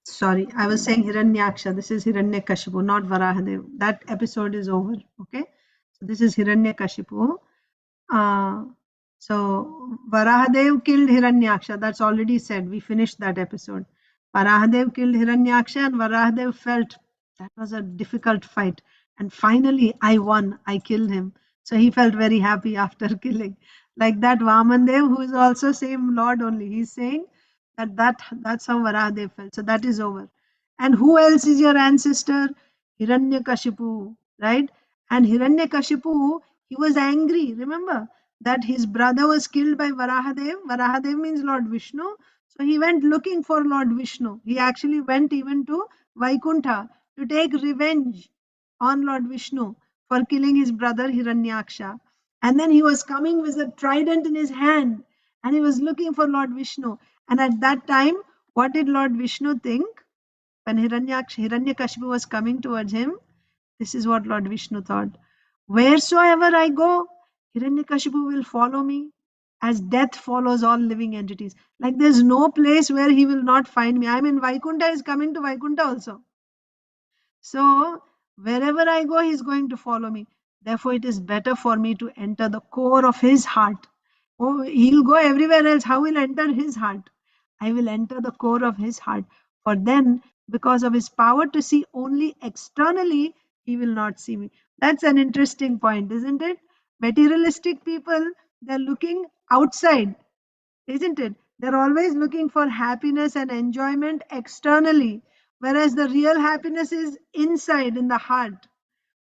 Sorry, I was saying Hiranyaksha. This is Hiranyakashipu, not Varahadev. That episode is over. Okay, so this is Hiranyakashipu. So Varahadev killed Hiranyaksha. That's already said. We finished that episode. Varahadev killed Hiranyaksha, and Varahadev felt that was a difficult fight. And finally, I won. I killed him. So he felt very happy after killing. Like that Vamandev, who is also same Lord only. He's saying that's how Varahadev felt. So that is over. And who else is your ancestor? Hiranyakashipu, right? And Hiranyakashipu, he was angry. Remember that his brother was killed by Varahadev. Varahadev means Lord Vishnu. So he went looking for Lord Vishnu. He actually went even to Vaikuntha to take revenge on Lord Vishnu for killing his brother Hiranyaksha. And then he was coming with a trident in his hand and he was looking for Lord Vishnu. And at that time, what did Lord Vishnu think? When Hiranyakashipu was coming towards him, this is what Lord Vishnu thought. Wheresoever I go, Hiranyakashipu will follow me as death follows all living entities. Like there's no place where he will not find me. I mean, Vaikuntha is coming to Vaikuntha also. So wherever I go, he's going to follow me. Therefore, it is better for me to enter the core of his heart. Oh, he'll go everywhere else. How will enter his heart? I will enter the core of his heart. For then, because of his power to see only externally, he will not see me. That's an interesting point, isn't it? Materialistic people, they're looking outside, isn't it? They're always looking for happiness and enjoyment externally, whereas the real happiness is inside in the heart.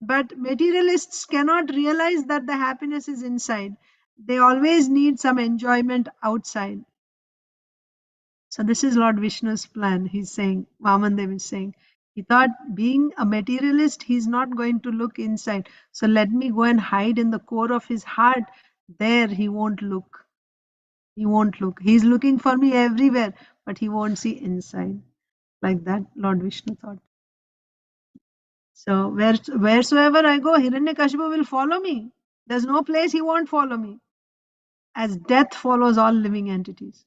But materialists cannot realize that the happiness is inside. They always need some enjoyment outside. So this is Lord Vishnu's plan. He's saying, Vamandev is saying, he thought being a materialist, he's not going to look inside. So let me go and hide in the core of his heart. There he won't look. He won't look. He's looking for me everywhere, but he won't see inside. Like that, Lord Vishnu thought. So wheresoever I go, Hiranyakashipu will follow me. There's no place he won't follow me. As death follows all living entities.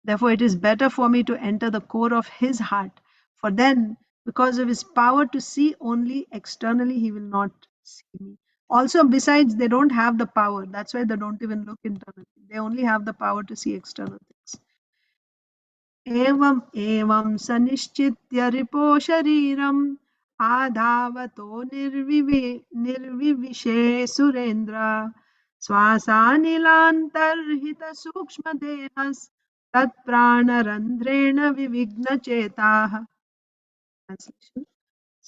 Therefore, it is better for me to enter the core of his heart. For then, because of his power to see only externally, he will not see me. Also, besides, they don't have the power. That's why they don't even look internally. They only have the power to see external things. एवं सनिश्चित्य repo शरीरम् आधावतो निर्विविशे Surendra श्वासानिलान्तर्हित सूक्ष्मदेहस् तत्प्राणरन्ध्रेण विविघ्नचेताः. Translation.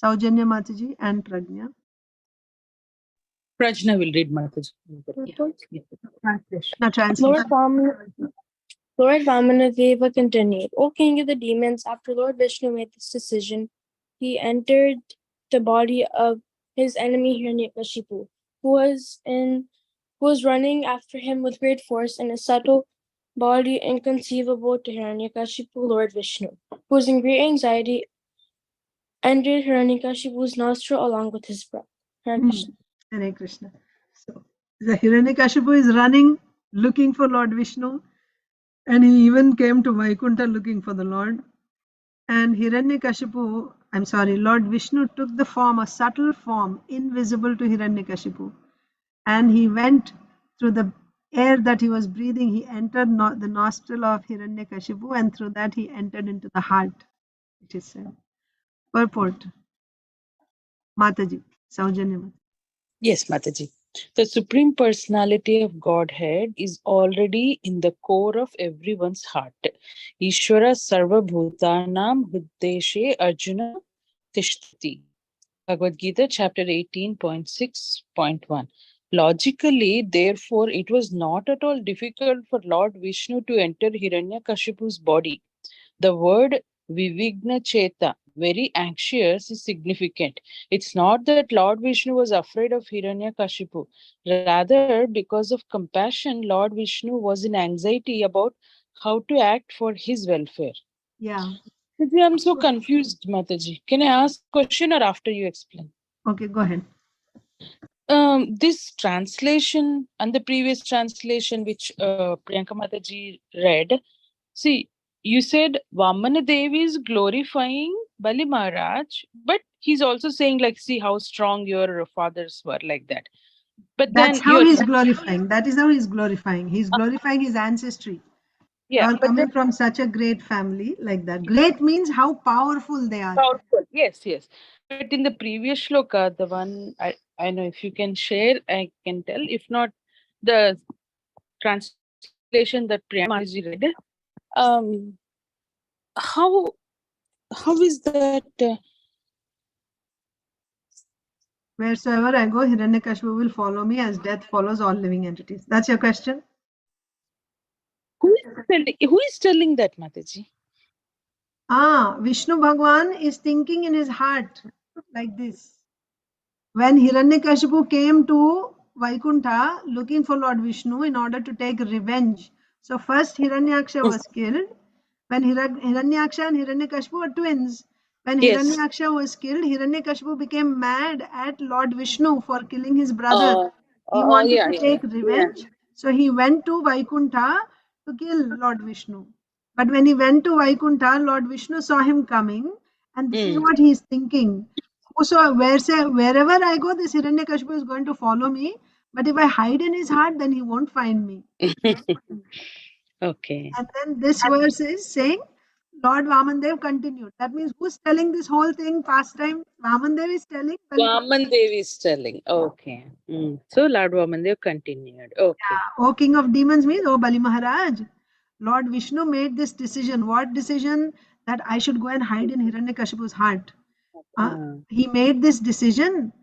Saujanya Mataji and Prajna. Prajna will read Mataji. No translation. Lord Vamanadeva continued, O king of the demons, after Lord Vishnu made this decision, he entered the body of his enemy Hiranyakashipu, who was running after him with great force in a subtle body inconceivable to Hiranyakashipu. Lord Vishnu, who was in great anxiety, entered Hiranyakashipu's nostril along with his breath. Hare Krishna. Hare Krishna. So the Hiranyakashipu is running, looking for Lord Vishnu. And he even came to Vaikuntha looking for the Lord. And Lord Vishnu took the form, a subtle form, invisible to Hiranyakashipu. And he went through the air that he was breathing, he entered the nostril of Hiranyakashipu, and through that he entered into the heart, it is said. Purport. Mataji, Saujanya Mataji. Yes, Mataji. The Supreme Personality of Godhead is already in the core of everyone's heart. Ishvara Sarva Bhutanam Huddeshe Arjuna Tishtati. Bhagavad Gita, chapter 18.6.1. Logically, therefore, it was not at all difficult for Lord Vishnu to enter Hiranyakashipu's body. The word Vivigna Cheta, very anxious, is significant. It's not that Lord Vishnu was afraid of Hiranyakashipu. Rather, because of compassion, Lord Vishnu was in anxiety about how to act for his welfare. Yeah. I'm so confused, Mataji. Can I ask a question or after you explain? Okay, go ahead. This translation and the previous translation which Priyanka Mataji read, see, you said Vamana Devi is glorifying Bali Maharaj, but he's also saying like, see how strong your fathers were, like that. But That's then how you're he's glorifying. That is how he's glorifying. He's glorifying his ancestry. You yeah, are but then coming from such a great family like that. Great means how powerful they are. powerful. Yes, yes. But in the previous shloka, the one I know if you can share, I can tell. If not, the translation that Priyanka Mataji read, um, how how is that? Wheresoever I go, Hiranyakashipu will follow me as death follows all living entities. That's your question? Who is telling that, Mataji? Vishnu Bhagwan is thinking in his heart like this. When Hiranyakashipu came to Vaikuntha looking for Lord Vishnu in order to take revenge. So first Hiranyaksha was killed. When Hiranyaksha and Hiranyakashipu were twins. When Yes. Hiranyaksha was killed, Hiranyakashipu became mad at Lord Vishnu for killing his brother. Uh, He wanted yeah, to yeah, take revenge. So he went to Vaikuntha to kill Lord Vishnu. But when he went to Vaikuntha, Lord Vishnu saw him coming, and this is what he is thinking. So wherever I go, this Hiranyakashipu is going to follow me. But if I hide in his heart, then he won't find me. Okay. And then this verse is saying, Lord Vamandev continued. That means who's telling this whole thing past time? Vamandev is telling. Vaman Devi is telling. Okay. So Lord Vamandev continued. Okay. O King of Demons means, oh Bali Maharaj, Lord Vishnu made this decision. What decision? That I should go and hide in Hiranyakashipu's heart. He made this decision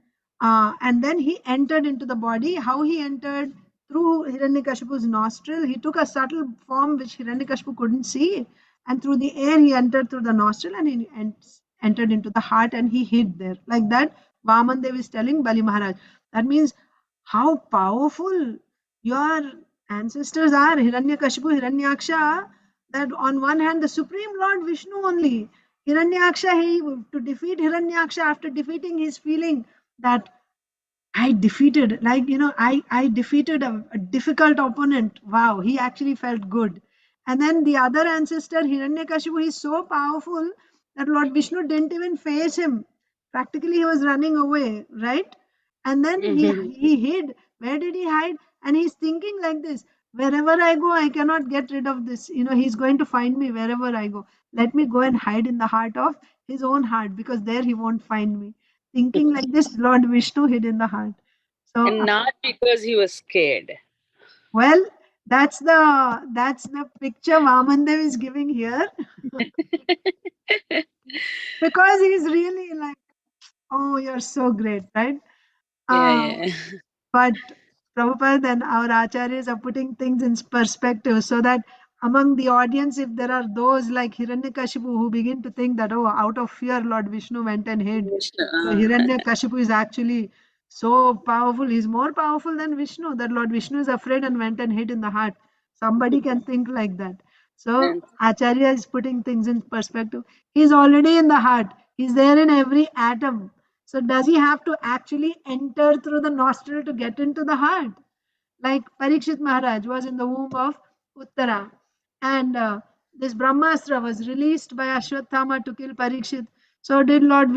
and then he entered into the body. How he entered? Through Hiranyakashipu's nostril. He took a subtle form which Hiranyakashipu couldn't see, and through the air he entered through the nostril and he entered into the heart and he hid there. Like that, Vamandev is telling Bali Maharaj. That means how powerful your ancestors are, Hiranyakashipu, Hiranyaksha, that on one hand, the Supreme Lord Vishnu only, Hiranyaksha, to defeat Hiranyaksha after defeating his feeling that I defeated, like, I defeated a difficult opponent. Wow, he actually felt good. And then the other ancestor, Hiranyakashipu, he's so powerful that Lord Vishnu didn't even face him. Practically, he was running away, right? And then he hid. Where did he hide? And he's thinking like this: wherever I go, I cannot get rid of this. He's going to find me wherever I go. Let me go and hide in the heart of his own heart, because there he won't find me. Thinking like this, Lord Vishnu hid in the heart. So, And not because he was scared. well, that's the picture Vamandev is giving here. Because he's really like, oh, you're so great, right? Yeah. But Prabhupada and our acharyas are putting things in perspective so that among the audience, if there are those like Hiranyakashipu who begin to think that, oh, out of fear, Lord Vishnu went and hid. So Hiranyakashipu is actually so powerful. He's more powerful than Vishnu, that Lord Vishnu is afraid and went and hid in the heart. Somebody can think like that. So Acharya is putting things in perspective. He's already in the heart. He's there in every atom. So does he have to actually enter through the nostril to get into the heart? Like Parikshit Maharaj was in the womb of Uttara, and this Brahmastra was released by Ashwatthama to kill Parikshit. So did Lord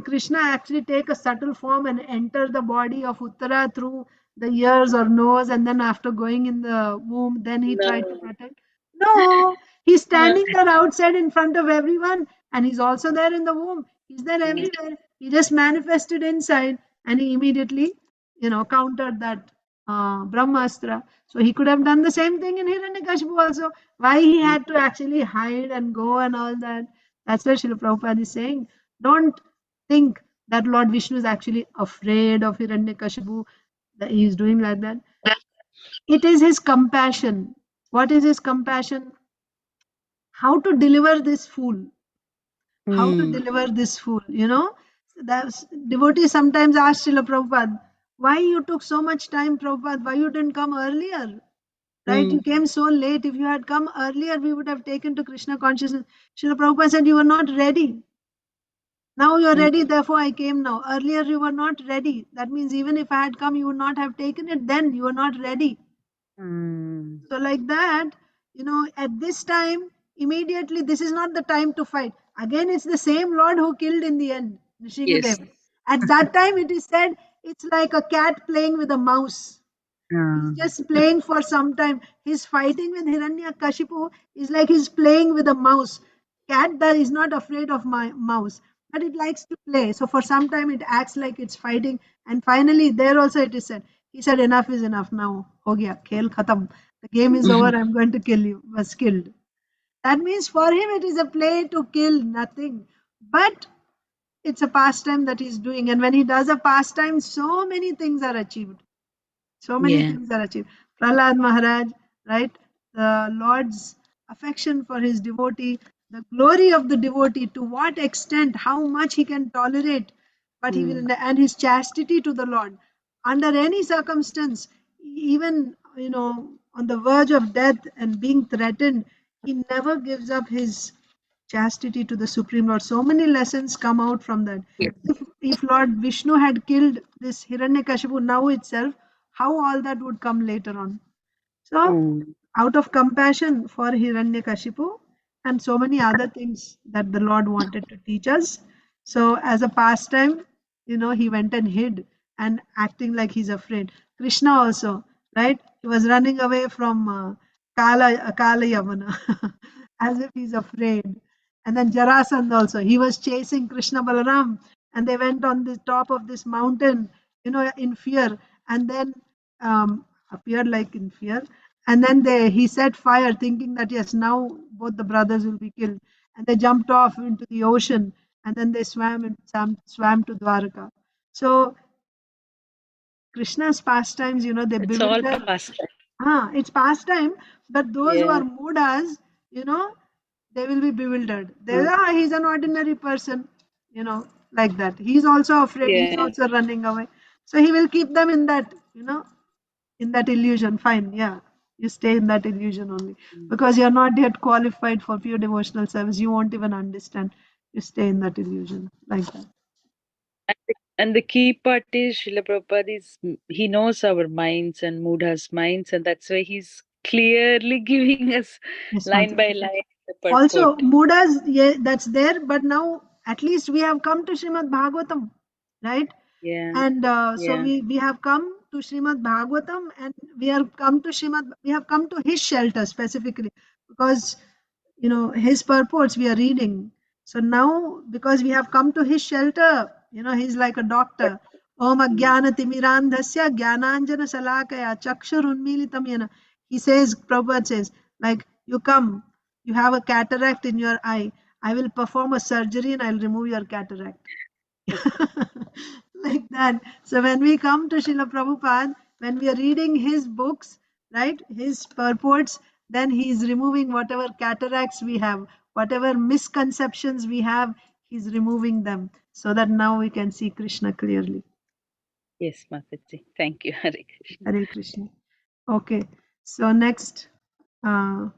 Krishna actually take a subtle form and enter the body of Uttara through the ears or nose, and then after going in the womb, then he tried to protect? No, he's standing there outside in front of everyone, and he's also there in the womb. He's there everywhere. He just manifested inside, and he immediately countered that Brahmastra. So he could have done the same thing in Hiranyakashipu also. Why he had to actually hide and go and all that? That's what Srila Prabhupada is saying. Don't think that Lord Vishnu is actually afraid of Hiranyakashipu, that he is doing like that. It is his compassion. What is his compassion? How to deliver this fool? How to deliver this fool? That's devotees sometimes ask Srila Prabhupada, why you took so much time, Prabhupada? Why you didn't come earlier? Right? You came so late. If you had come earlier, we would have taken to Krishna consciousness. Srila Prabhupada said, you were not ready. Now you are ready, therefore I came now. Earlier you were not ready. That means even if I had come, you would not have taken it then. You were not ready. So like that, at this time, immediately, this is not the time to fight. Again, it's the same Lord who killed in the end, Yes. Nrsingadev. At that time, it is said, it's like a cat playing with a mouse. He's just playing for some time. He's fighting with Hiranyakashipu. Is like he's playing with a mouse. Cat that is not afraid of my mouse, but it likes to play. So for some time it acts like it's fighting, and finally there also it is said. He said, "Enough is enough now. Ho gaya, khel khatam. The game is over. I'm going to kill you." Was killed. That means for him it is a play to kill nothing, but it's a pastime that he's doing. And when he does a pastime, so many things are achieved. So many Yeah. things are achieved. Prahlad Maharaj, right? The Lord's affection for his devotee, the glory of the devotee, to what extent, how much he can tolerate, but he will, and his chastity to the Lord. Under any circumstance, even on the verge of death and being threatened, he never gives up his chastity to the Supreme Lord. So many lessons come out from that. If Lord Vishnu had killed this Hiranyakashipu now itself, how all that would come later on. So, out of compassion for Hiranyakashipu and so many other things that the Lord wanted to teach us. So, as a pastime, he went and hid and acting like he's afraid. Krishna also, right? He was running away from Kala Yavana as if he's afraid. And then Jarasandha also, he was chasing Krishna Balaram and they went on the top of this mountain, in fear, and then appeared like in fear. And then he set fire, thinking that yes, now both the brothers will be killed. And they jumped off into the ocean, and then they swam to Dwaraka. So Krishna's pastimes, they It's all bewilder. past. It's pastime, but those who Yeah. are mudas, they will be bewildered. He's an ordinary person, like that. He's also afraid. He's Yeah. also running away. So he will keep them in that, in that illusion. Fine, yeah. You stay in that illusion only. Because you're not yet qualified for pure devotional service. You won't even understand. You stay in that illusion like that. And the key part is Srila Prabhupada he knows our minds and Mudha's minds, and that's why he's clearly giving us Yes, line Mataji. by line the Also, purport. mudas, yeah, that's there, but now at least we have come to Srimad Bhagavatam, right? Yeah. And so Yeah. we have come to Srimad Bhagavatam, and we have come to his shelter specifically, because his purports we are reading. So now, because we have come to his shelter, he's like a doctor. Om Ajnana Timirandhasya Jnananjana Salakaya Chakshurunmilitam Yena. He says, Prabhupada says, like, you come, you have a cataract in your eye. I will perform a surgery and I'll remove your cataract. Like that. So when we come to Srila Prabhupada, when we are reading his books, right, his purports, then he is removing whatever cataracts we have, whatever misconceptions we have, he's removing them so that now we can see Krishna clearly. Yes, Mataji. Thank you. Hare Krishna. Hare Krishna. Okay. So next, so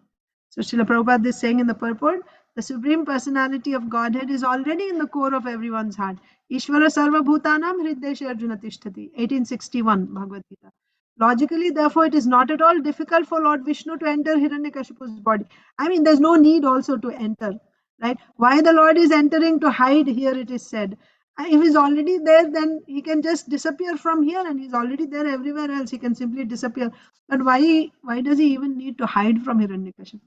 Srila Prabhupada is saying in the purport, the Supreme Personality of Godhead is already in the core of everyone's heart. Ishvara Sarva Bhutanam Hriddesha Arjuna Tishtati, 1861, Bhagavad Gita. Logically, therefore, it is not at all difficult for Lord Vishnu to enter Hiranyakashipu's body. I mean, there's no need also to enter, right? Why the Lord is entering to hide here, it is said. If he's already there, then he can just disappear from here, and he's already there everywhere else. He can simply disappear. But why does he even need to hide from Hiranyakashipu?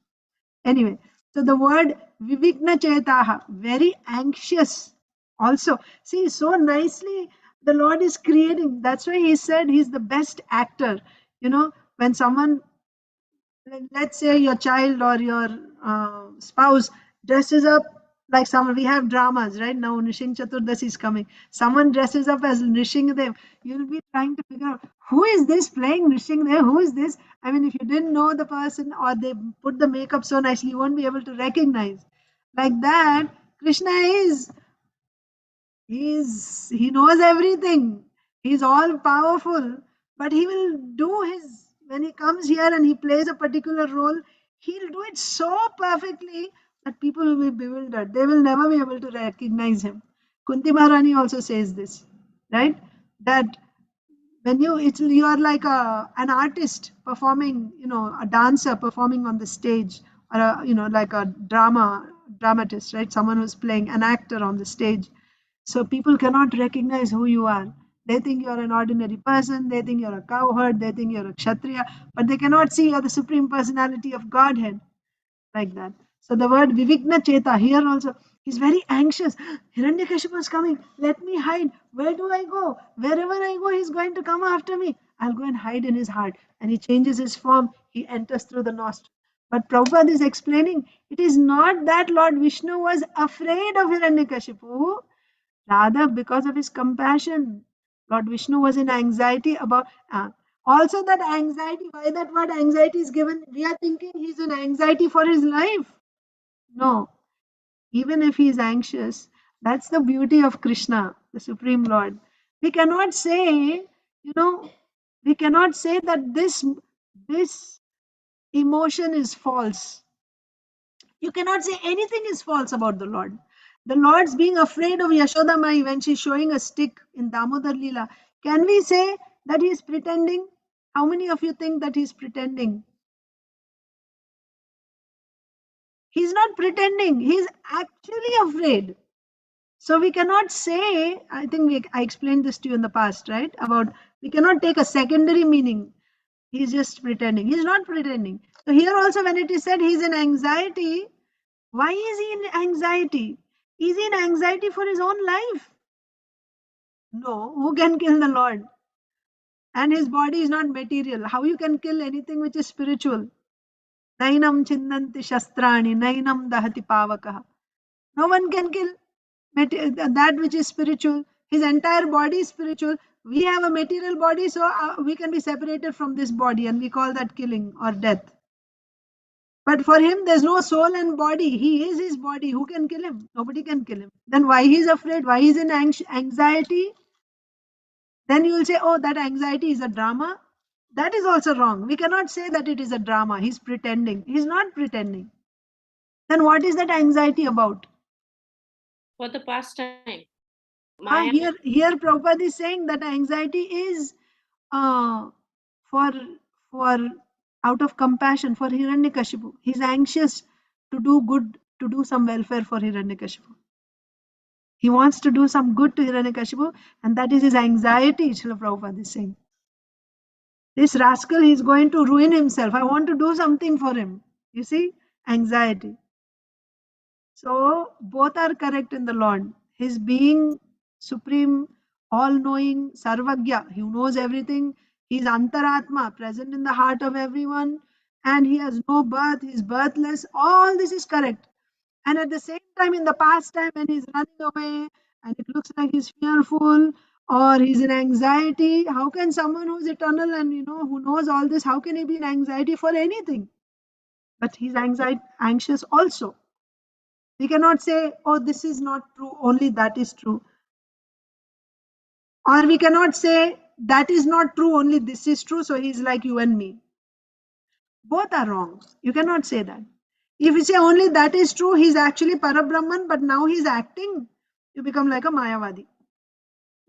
Anyway, so the word vivigna chetaha, very anxious. Also, see, so nicely The Lord is creating. That's why he said he's the best actor. You know, when someone, let's say your child or your spouse dresses up like someone, we have dramas right now, Nishing Chaturdasi is coming, someone dresses up as Nrisinghadev, you'll be trying to figure out who is this playing Nrisinghadev, who is this. I mean, if you didn't know the person or they put the makeup so nicely, you won't be able to recognize. Like that, Krishna is, he knows everything. He's all powerful, but he will do his, when he comes here and he plays a particular role, he'll do it so perfectly that people will be bewildered. They will never be able to recognize him. Kunti Maharani also says this, right? That when you are like an artist performing, a dancer performing on the stage, or like a dramatist, right? Someone who's playing an actor on the stage. So people cannot recognize who you are. They think you're an ordinary person, they think you're a cowherd, they think you're a kshatriya, but they cannot see you're the supreme personality of Godhead, like that. So the word vivigna cheta here also, he's very anxious. Hiranyakashipu is coming. Let me hide. Where do I go? Wherever I go, he's going to come after me. I'll go and hide in his heart. And he changes his form. He enters through the nostril. But Prabhupada is explaining, it is not that Lord Vishnu was afraid of Hiranyakashipu. Rather, because of his compassion, Lord Vishnu was in anxiety about. Also, that anxiety, why that word anxiety is given, we are thinking he's in anxiety for his life. No, even if he is anxious, that's the beauty of Krishna, the Supreme Lord. We cannot say, we cannot say that this emotion is false. You cannot say anything is false about the Lord. The Lord's being afraid of Yashoda Mai when she's showing a stick in Damodar Leela. Can we say that he's pretending? How many of you think that he's pretending? He's not pretending. He's actually afraid. So we cannot say, I think I explained this to you in the past, right? About we cannot take a secondary meaning. He's just pretending. He's not pretending. So here also when it is said he's in anxiety, why is he in anxiety? Is he in anxiety for his own life? No. Who can kill the Lord? And his body is not material. How you can kill anything which is spiritual? Nainam chindanti shastrani, nainam dahati pavakaha. No one can kill that which is spiritual. His entire body is spiritual. We have a material body, so we can be separated from this body, and we call that killing or death. But for him, there's no soul and body. He is his body. Who can kill him? Nobody can kill him. Then why he's afraid? Why he's in anxiety? Then you will say, oh, that anxiety is a drama. That is also wrong. We cannot say that it is a drama. He's pretending. He's not pretending. Then what is that anxiety about? For the pastime. Maya. Here Prabhupada is saying that anxiety is for out of compassion for Hiranyakashipu. He's anxious to do good, to do some welfare for Hiranyakashipu. He wants to do some good to Hiranyakashipu, and that is his anxiety, Srila Prabhupada is saying. This rascal, he's going to ruin himself. I want to do something for him. You see, anxiety. So both are correct in the Lord. His being supreme, all-knowing, Sarvagya, he knows everything. He's Antaratma, present in the heart of everyone, and he has no birth, he's birthless. All this is correct. And at the same time, in the past time, when he's running away and it looks like he's fearful or he's in anxiety, how can someone who's eternal and who knows all this, how can he be in anxiety for anything? But he's anxious also. We cannot say, oh, this is not true, only that is true. Or we cannot say, that is not true, only this is true, so he's like you and me. Both are wrong. You cannot say that. If you say only that is true, he's actually Parabrahman, but now he's acting, you become like a Mayavadi.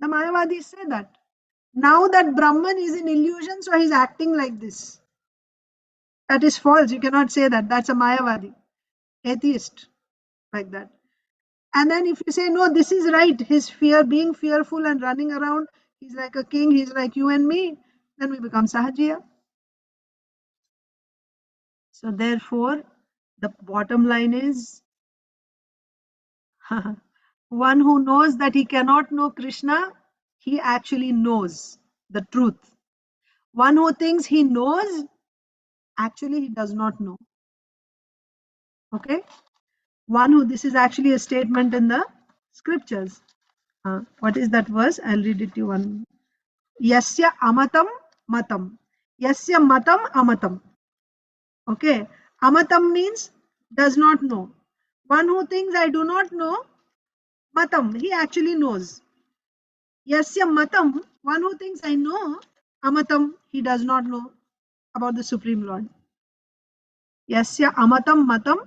The Mayavadis say that. Now that Brahman is in illusion, so he's acting like this. That is false. You cannot say that. That's a Mayavadi. Atheist. Like that. And then if you say, no, this is right, his fear, being fearful and running around, he's like a king, he's like you and me, then we become Sahajiya. So therefore, the bottom line is, one who knows that he cannot know Krishna, he actually knows the truth. One who thinks he knows, actually he does not know. Okay? One who, this is actually a statement in the scriptures. What is that verse? I'll read it to you one. Yasya amatam matam. Yasya matam amatam. Okay? Amatam means does not know. One who thinks I do not know, matam, he actually knows. Yasya matam, one who thinks I know, amatam, he does not know about the Supreme Lord. Yasya amatam matam,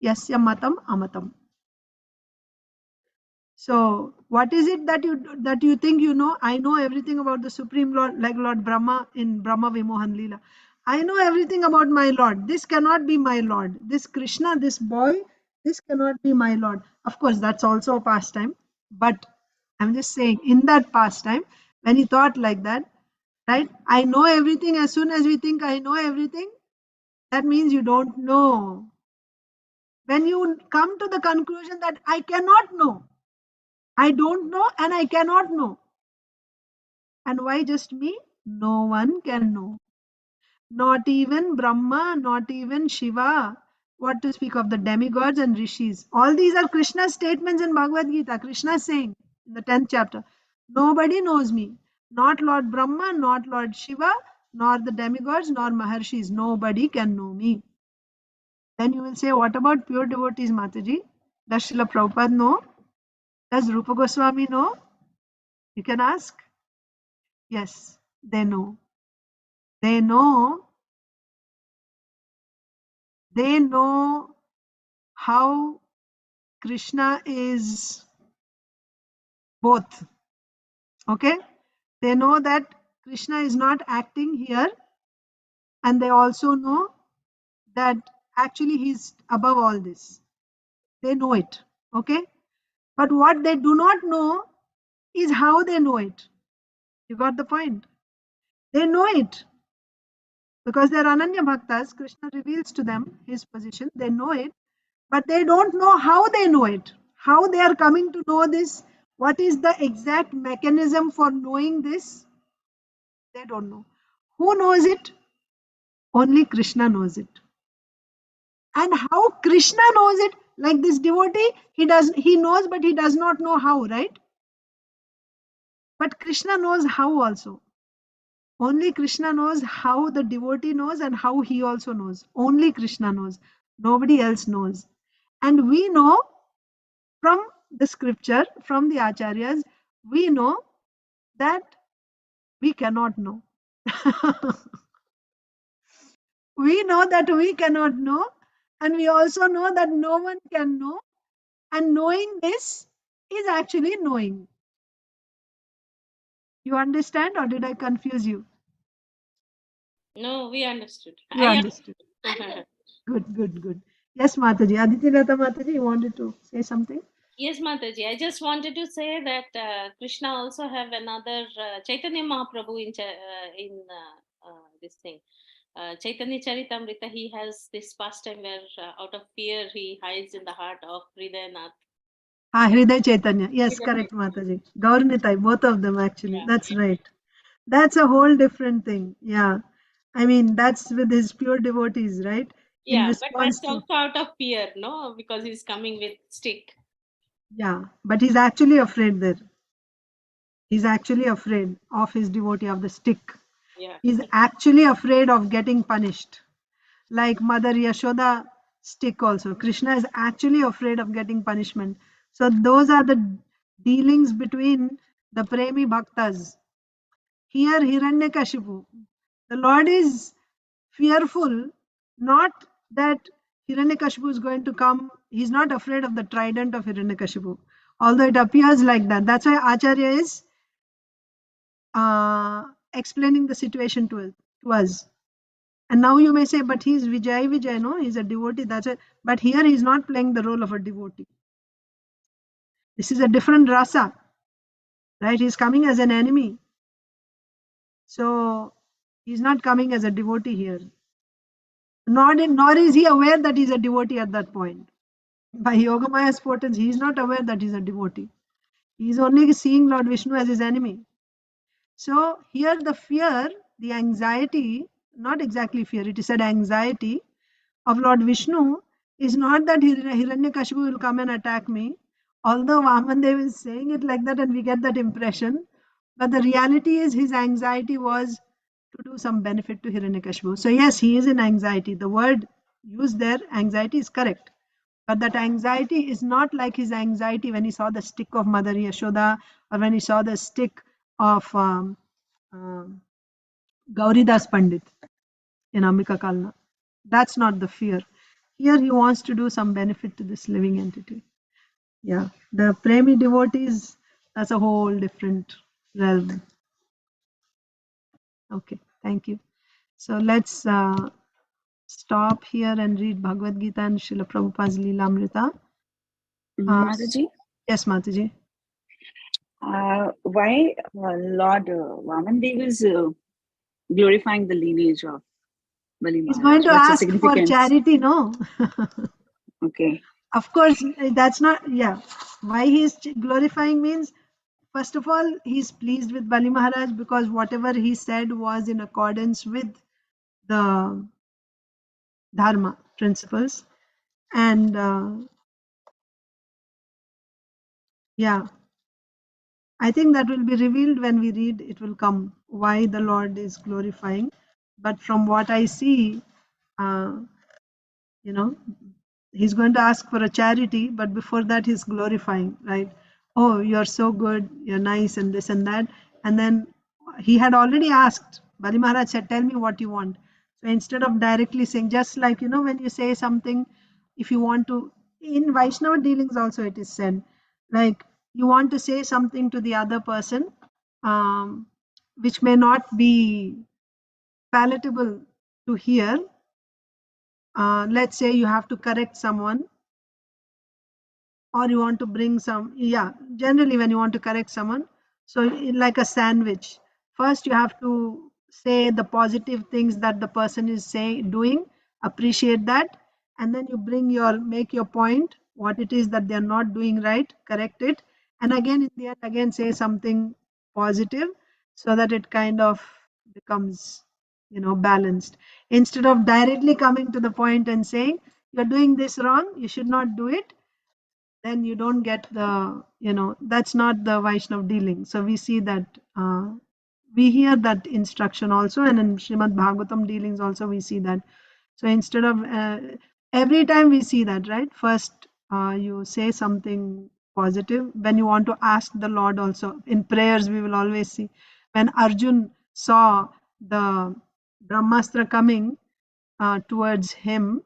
yasya matam amatam. So, what is it that you think you know? I know everything about the Supreme Lord, like Lord Brahma in Brahma Vimohan Leela. I know everything about my Lord. This cannot be my Lord. This Krishna, this boy, this cannot be my Lord. Of course, that's also a pastime. But I'm just saying, in that pastime, when he thought like that, right? I know everything. As soon as we think I know everything, that means you don't know. When you come to the conclusion that I cannot know, I don't know and I cannot know. And why just me? No one can know. Not even Brahma, not even Shiva. What to speak of the demigods and rishis. All these are Krishna's statements in Bhagavad Gita. Krishna is saying in the 10th chapter, nobody knows me. Not Lord Brahma, not Lord Shiva, nor the demigods, nor Maharshis. Nobody can know me. Then you will say, what about pure devotees, Mataji? Does Srila Prabhupada know? Does Rupa Goswami know? You can ask. Yes, they know. They know how Krishna is both. Okay? They know that Krishna is not acting here, and they also know that actually he's above all this. They know it. Okay? But what they do not know is how they know it. You got the point? They know it because they're Ananya Bhaktas. Krishna reveals to them his position. They know it, but they don't know how they know it, how they are coming to know this, what is the exact mechanism for knowing this. They don't know. Who knows it? Only Krishna knows it. And how Krishna knows it, like this devotee, he knows, but he does not know how, right? But Krishna knows how also. Only Krishna knows how the devotee knows and how he also knows. Only Krishna knows. Nobody else knows. And we know from the scripture, from the acharyas, we know that we cannot know. We know that we cannot know, and we also know that no one can know. And knowing this is actually knowing. You understand, or did I confuse you? No, we understood. You understood. Good, good, good. Yes, Mataji. Aditi Lata Mataji, you wanted to say something? Yes, Mataji. I just wanted to say that Krishna also have another Chaitanya Mahaprabhu in this thing. Chaitanya Charitamrita, he has this pastime where out of fear he hides in the heart of Hridayanath. Hriday Chaitanya. Yes, Hriday correct, Mataji. Gauranitai, both of them actually. Yeah, That's yeah. right. That's a whole different thing. Yeah. I mean, that's with his pure devotees, right? In Yeah, but response that's to, also out of fear, no? Because he's coming with stick. yeah, but he's actually afraid there. He's actually afraid of his devotee, of the stick. Yeah. He's actually afraid of getting punished. Like Mother Yashoda stick also. Krishna is actually afraid of getting punishment. So those are the dealings between the Premi Bhaktas. Here Hiranyakashipu. The Lord is fearful, not that Hiranyakashipu is going to come. He's not afraid of the trident of Hiranyakashipu. Although it appears like that. That's why Acharya is explaining the situation to us. And now you may say, but he's Vijay, no? He's a devotee. That's it. But here he's not playing the role of a devotee. This is a different rasa, right? He's coming as an enemy. So he's not coming as a devotee here. Nor is he aware that he's a devotee at that point. By Yogamaya's potence, he's not aware that he's a devotee. He's only seeing Lord Vishnu as his enemy. So here the fear, the anxiety, not exactly fear, it is said anxiety of Lord Vishnu is not that Hiranyakashipu will come and attack me. Although Vamandev is saying it like that and we get that impression, but the reality is his anxiety was to do some benefit to Hiranyakashipu. So yes, he is in anxiety. The word used there, anxiety, is correct. But that anxiety is not like his anxiety when he saw the stick of Mother Yashoda or when he saw the stick of Gauridas Pandit in Ambika Kalna. That's not the fear. Here he wants to do some benefit to this living entity. Yeah, the Premi devotees, that's a whole different realm. Okay, thank you. So let's stop here and read Bhagavad Gita and Srila Prabhupada's Leelamrita. Mataji, Yes, Mataji. why Lord Vamandev is glorifying the lineage of Bali He's going Maharaj? to What's the ask for significance? charity, no? Okay. Of course, that's not, yeah. Why he is glorifying means, first of all, he's pleased with Bali Maharaj because whatever he said was in accordance with the Dharma principles. And yeah, I think that will be revealed when we read, it will come why the Lord is glorifying. But from what I see, uh, you know, he's going to ask for a charity, but before that he's glorifying, right? Oh, you're so good, you're nice, and this and that. And then he had already asked, Bali Maharaj said, tell me what you want. So instead of directly saying, just like, when you say something, if you want to, in Vaishnava dealings also it is said, like you want to say something to the other person, which may not be palatable to hear. Let's say you have to correct someone, or you want to bring some, yeah, generally when you want to correct someone, so like a sandwich, first you have to say the positive things that the person is doing, appreciate that, and then you make your point, what it is that they are not doing right, correct it, and again in the end again say something positive, so that it kind of becomes balanced, instead of directly coming to the point and saying you're doing this wrong, you should not do it, then you don't get the, that's not the Vaishnav dealing. So we see that, we hear that instruction also, and in Srimad Bhagavatam dealings also we see that. So instead of, every time we see that, right? First, you say something positive. When you want to ask the Lord also, in prayers we will always see, when Arjun saw the Brahmastra coming towards him,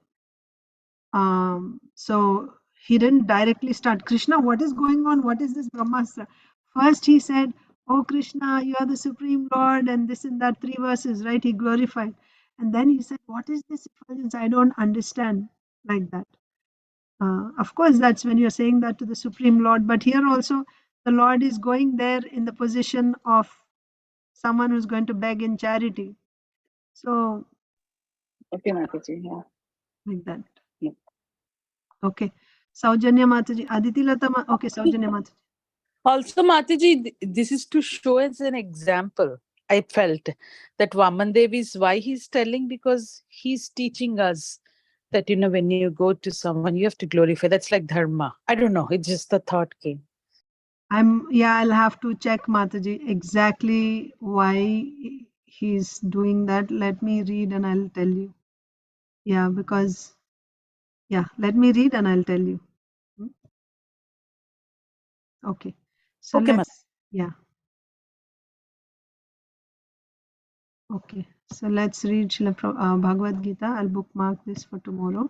so he didn't directly start, Krishna, what is going on? What is this Brahmastra? First he said, oh Krishna, you are the Supreme Lord, and this and that, 3 verses, right? He glorified. And then he said, what is this effulgence? I don't understand, like that. Of course, that's when you're saying that to the Supreme Lord. But here also, the Lord is going there in the position of someone who's going to beg in charity. So, Okay, Mataji. Yeah. like that. Yeah. Okay. Saujanya Mataji. Aditi Lata okay, Saujanya Mataji. Also, Mataji, this is to show as an example. I felt that Vamandev is why he's telling, because he's teaching us that, when you go to someone, you have to glorify. That's like dharma. I don't know. It's just the thought came. I'll have to check, Mataji, exactly why he's doing that. Let me read and I'll tell you. Yeah, because, let me read and I'll tell you. Okay. So Okay, yeah. Okay. So let's read Bhagavad Gita. I'll bookmark this for tomorrow.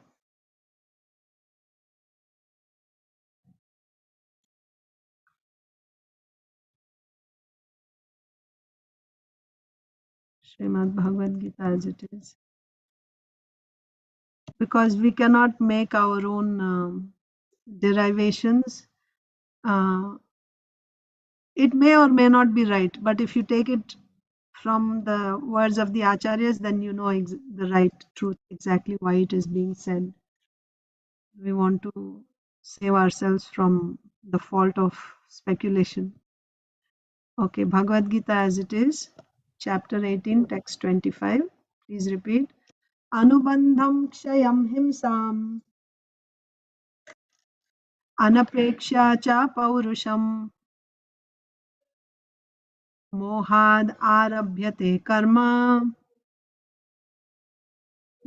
Srimad Bhagavad Gita as it is. Because we cannot make our own derivations. It may or may not be right, but if you take it from the words of the acharyas, then you know the right truth, exactly why it is being said. We want to save ourselves from the fault of speculation. Okay, Bhagavad Gita as it is, chapter 18, text 25. Please repeat. Anubandham kshayam himsam anapreksha cha paurusham mohad arabhyate karma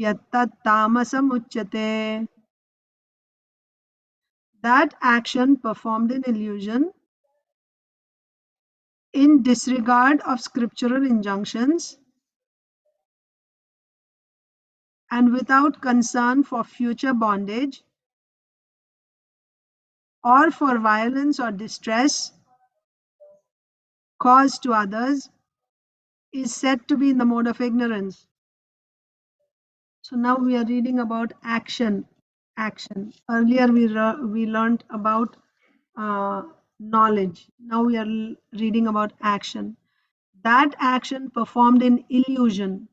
yattat tamasam uchyate. That action performed in illusion, in disregard of scriptural injunctions, and without concern for future bondage or for violence or distress caused to others, is said to be in the mode of ignorance. So now we are reading about action. Action. Earlier we learned about knowledge. Now we are reading about action. That action performed in illusion,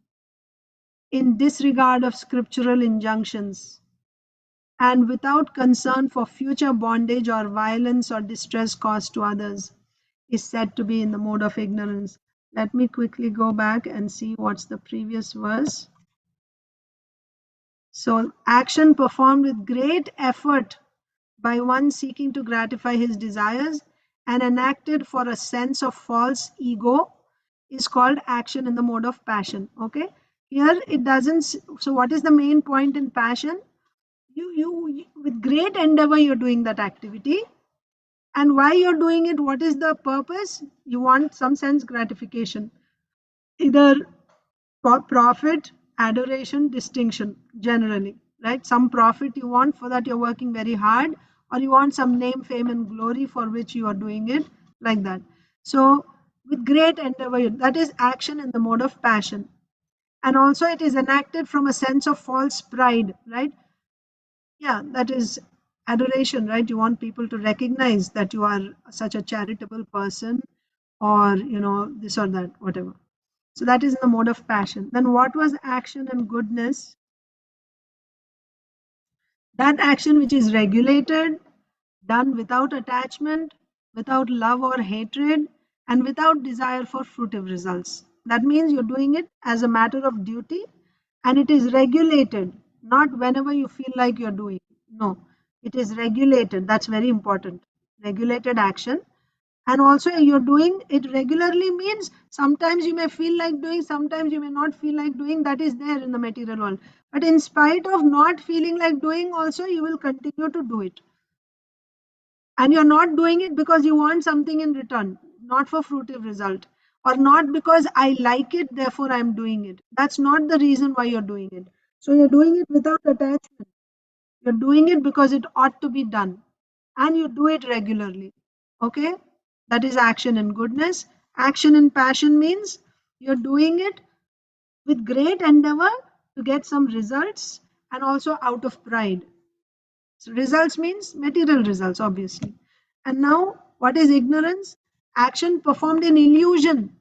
in disregard of scriptural injunctions, and without concern for future bondage or violence or distress caused to others, is said to be in the mode of ignorance. Let me quickly go back and see what's the previous verse. So, action performed with great effort by one seeking to gratify his desires and enacted for a sense of false ego is called action in the mode of passion. Okay, here it doesn't. So, what is the main point in passion? You with great endeavor you're doing that activity, and why you're doing it, what is the purpose? You want some sense gratification, either for profit, adoration, distinction, generally, right? Some profit you want, for that you're working very hard, or you want some name, fame and glory for which you are doing it, like that. So with great endeavor, that is action in the mode of passion. And also it is enacted from a sense of false pride, right? Yeah, that is adoration, right? You want people to recognize that you are such a charitable person, or this or that, whatever. So that is in the mode of passion. Then what was action and goodness? That action which is regulated, done without attachment, without love or hatred, and without desire for fruitive results. That means you're doing it as a matter of duty, and it is regulated, not whenever you feel like you're doing. No, it is regulated. That's very important. Regulated action. And also you're doing it regularly means sometimes you may feel like doing, sometimes you may not feel like doing. That is there in the material world, but in spite of not feeling like doing also you will continue to do it, and you're not doing it because you want something in return, not for fruitive result, or not because I like it therefore I'm doing it. That's not the reason why you're doing it. So you're doing it without attachment. You're doing it because it ought to be done, and you do it regularly. Okay, that is action in goodness. Action in passion means you're doing it with great endeavor to get some results, and also out of pride. So results means material results, obviously. And now, what is ignorance? Action performed in illusion.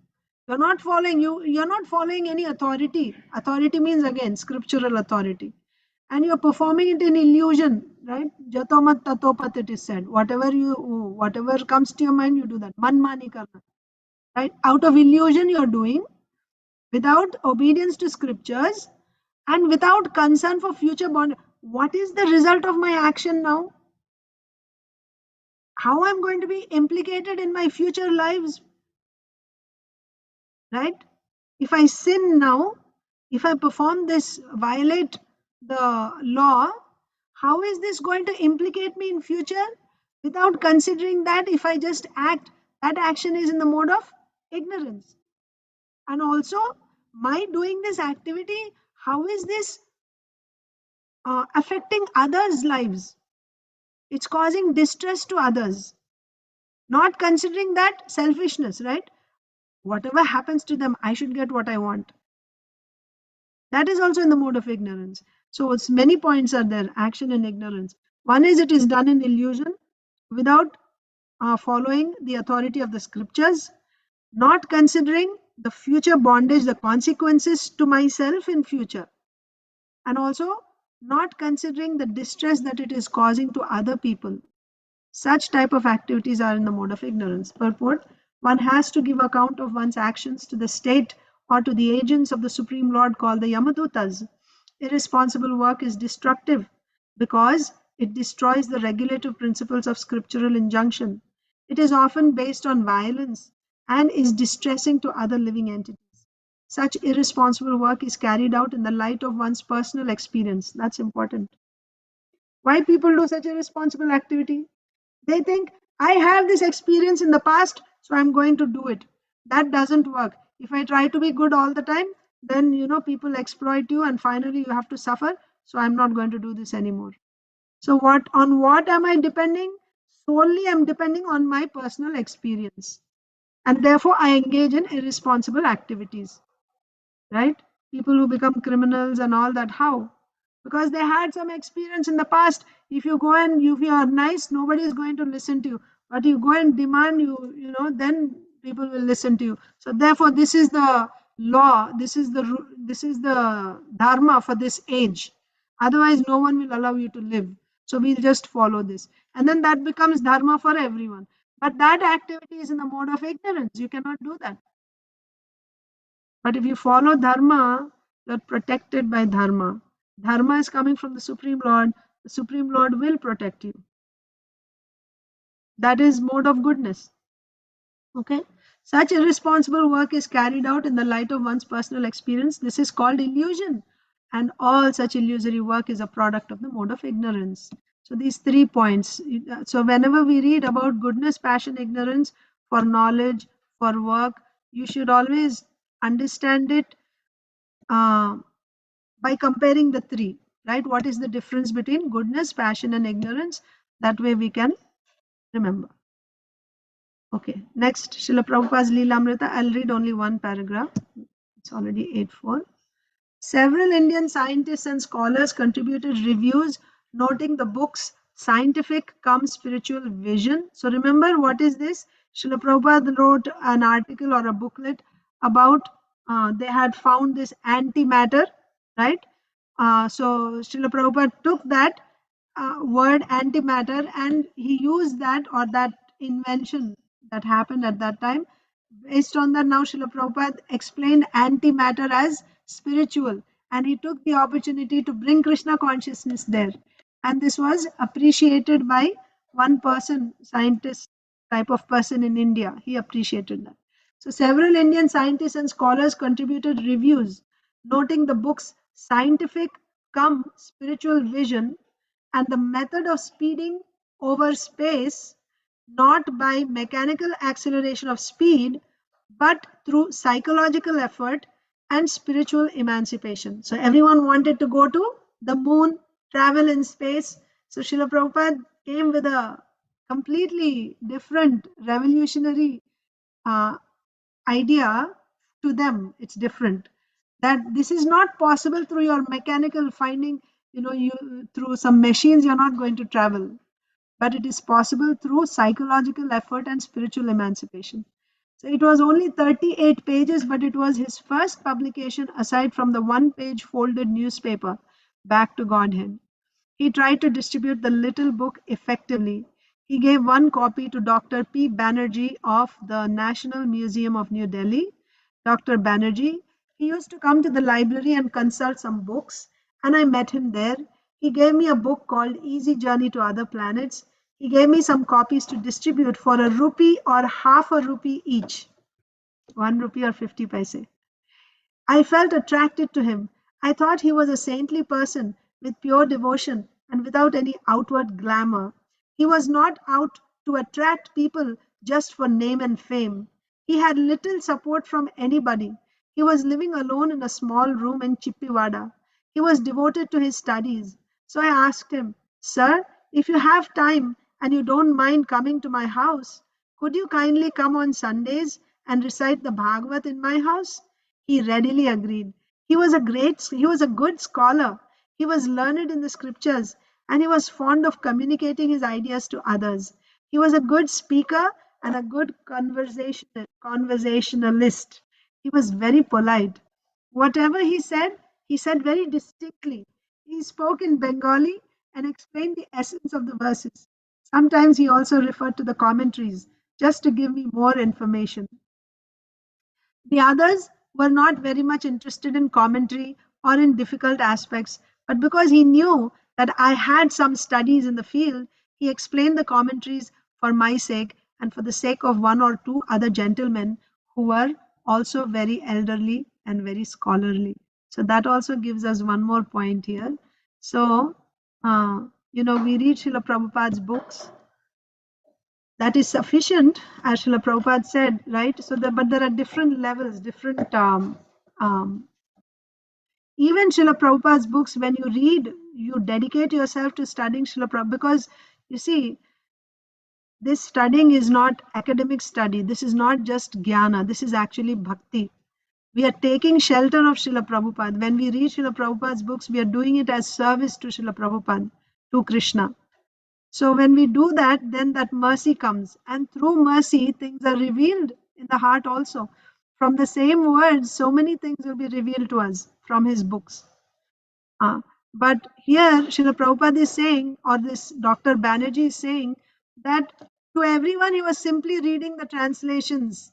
You're not following any authority. Authority means again scriptural authority. And you're performing it in illusion, right? Jatomat tatopat, it is said. Whatever comes to your mind, you do that. Manmani karna. Right? Out of illusion you're doing, without obedience to scriptures, and without concern for future bond. What is the result of my action now? How I'm going to be implicated in my future lives, right? If I sin now, if I perform this, violate the law, how is this going to implicate me in future? Without considering that, if I just act, that action is in the mode of ignorance. And also, my doing this activity, how is this affecting others' lives? It's causing distress to others. Not considering that, selfishness, right? Whatever happens to them, I should get what I want. That is also in the mode of ignorance. So it's many points are there, action and ignorance. One is it is done in illusion, without following the authority of the scriptures, not considering the future bondage, the consequences to myself in future, and also not considering the distress that it is causing to other people. Such type of activities are in the mode of ignorance. Purport: One has to give account of one's actions to the state or to the agents of the Supreme Lord called the Yamadutas. Irresponsible work is destructive because it destroys the regulative principles of scriptural injunction. It is often based on violence and is distressing to other living entities. Such irresponsible work is carried out in the light of one's personal experience. That's important. Why people do such irresponsible activity? They think, I have this experience in the past, so I'm going to do it. That doesn't work. If I try to be good all the time, then people exploit you and finally you have to suffer. So I'm not going to do this anymore. So on what am I depending? Solely I'm depending on my personal experience. And therefore I engage in irresponsible activities. Right? People who become criminals and all that, how? Because they had some experience in the past. If you go and if you are nice, nobody is going to listen to you. But you go and demand, then people will listen to you. So therefore, this is the law. This is the dharma for this age. Otherwise, no one will allow you to live. So we'll just follow this, and then that becomes dharma for everyone. But that activity is in the mode of ignorance. You cannot do that. But if you follow dharma, you're protected by dharma. Dharma is coming from the Supreme Lord. The Supreme Lord will protect you. That is mode of goodness. Okay? Such irresponsible work is carried out in the light of one's personal experience. This is called illusion. And all such illusory work is a product of the mode of ignorance. So these 3 points. So whenever we read about goodness, passion, ignorance, for knowledge, for work, you should always understand it by comparing the 3, right? What is the difference between goodness, passion, and ignorance? That way we can remember. Okay, next, Srila Prabhupada's Leelamrita. I'll read only one paragraph. It's already 8:4. Several Indian scientists and scholars contributed reviews noting the book's scientific cum spiritual vision. So remember, what is this? Srila Prabhupada wrote an article or a booklet about they had found this antimatter, right? So Srila Prabhupada took that word antimatter and he used that, or that invention that happened at that time. Based on that, now Srila Prabhupada explained antimatter as spiritual, and he took the opportunity to bring Krishna consciousness there. And this was appreciated by one person, scientist type of person in India. He appreciated that. So several Indian scientists and scholars contributed reviews noting the book's scientific cum spiritual vision and the method of speeding over space, not by mechanical acceleration of speed, but through psychological effort and spiritual emancipation. So everyone wanted to go to the moon, travel in space. So Srila Prabhupada came with a completely different, revolutionary idea to them. It's different. That this is not possible through your mechanical finding, you through some machines, you're not going to travel. But it is possible through psychological effort and spiritual emancipation. So it was only 38 pages, but it was his first publication aside from the one-page folded newspaper, Back to Godhead. He tried to distribute the little book effectively. He gave one copy to Dr. P. Banerjee of the National Museum of New Delhi. Dr. Banerjee, he used to come to the library and consult some books, and I met him there. He gave me a book called Easy Journey to Other Planets. He gave me some copies to distribute for a rupee or half a rupee each, 1 rupee or 50 paise. I felt attracted to him. I thought he was a saintly person with pure devotion and without any outward glamour. He was not out to attract people just for name and fame. He had little support from anybody. He was living alone in a small room in Chippiwada. He was devoted to his studies. So I asked him, Sir, if you have time and you don't mind coming to my house, could you kindly come on Sundays and recite the Bhagavad in my house? He readily agreed. He was a good scholar. He was learned in the scriptures and he was fond of communicating his ideas to others. He was a good speaker and a good conversationalist. He was very polite. Whatever he said very distinctly. He spoke in Bengali and explained the essence of the verses. Sometimes he also referred to the commentaries just to give me more information. The others were not very much interested in commentary or in difficult aspects, but because he knew that I had some studies in the field, he explained the commentaries for my sake and for the sake of one or two other gentlemen who were also very elderly and very scholarly. So that also gives us one more point here. So, we read Srila Prabhupada's books. That is sufficient, as Srila Prabhupada said, right? So, but there are different levels, different. Even Srila Prabhupada's books, when you read, you dedicate yourself to studying Srila Prabhupada, because you see, this studying is not academic study. This is not just jnana. This is actually bhakti. We are taking shelter of Srila Prabhupada. When we read Srila Prabhupada's books, we are doing it as service to Srila Prabhupada, to Krishna. So when we do that, then that mercy comes. And through mercy, things are revealed in the heart also. From the same words, so many things will be revealed to us from his books. But here, Srila Prabhupada is saying, or this Dr. Banerjee is saying, that to everyone he was simply reading the translations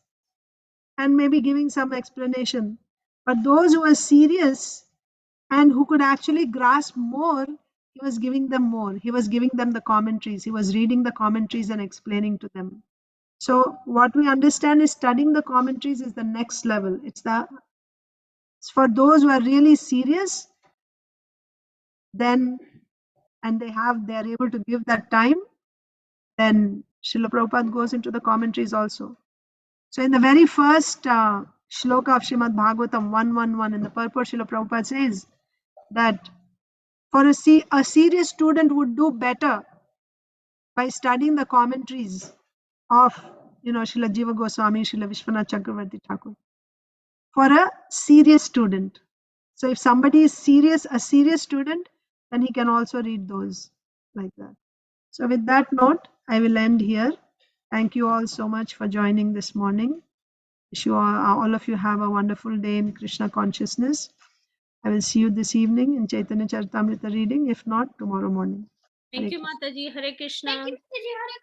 and maybe giving some explanation. But those who were serious and who could actually grasp more, he was giving them more. He was giving them the commentaries. He was reading the commentaries and explaining to them. So what we understand is studying the commentaries is the next level. It's for those who are really serious, then, and they're able to give that time, then Srila Prabhupada goes into the commentaries also. So in the very first shloka of Srimad Bhagavatam 1:1:1, in the purport, Srila Prabhupada says that for a serious student would do better by studying the commentaries of Srila Jiva Goswami, Srila Vishwanath Chakravarti Thakur. For a serious student. So if somebody is a serious student, then he can also read those like that. So with that note, I will end here. Thank you all so much for joining this morning. Wish you all of you have a wonderful day in Krishna consciousness. I will see you this evening in Chaitanya Charitamrita reading, if not tomorrow morning. Thank you, Mataji. Hare Krishna. Thank you, Mataji. Hare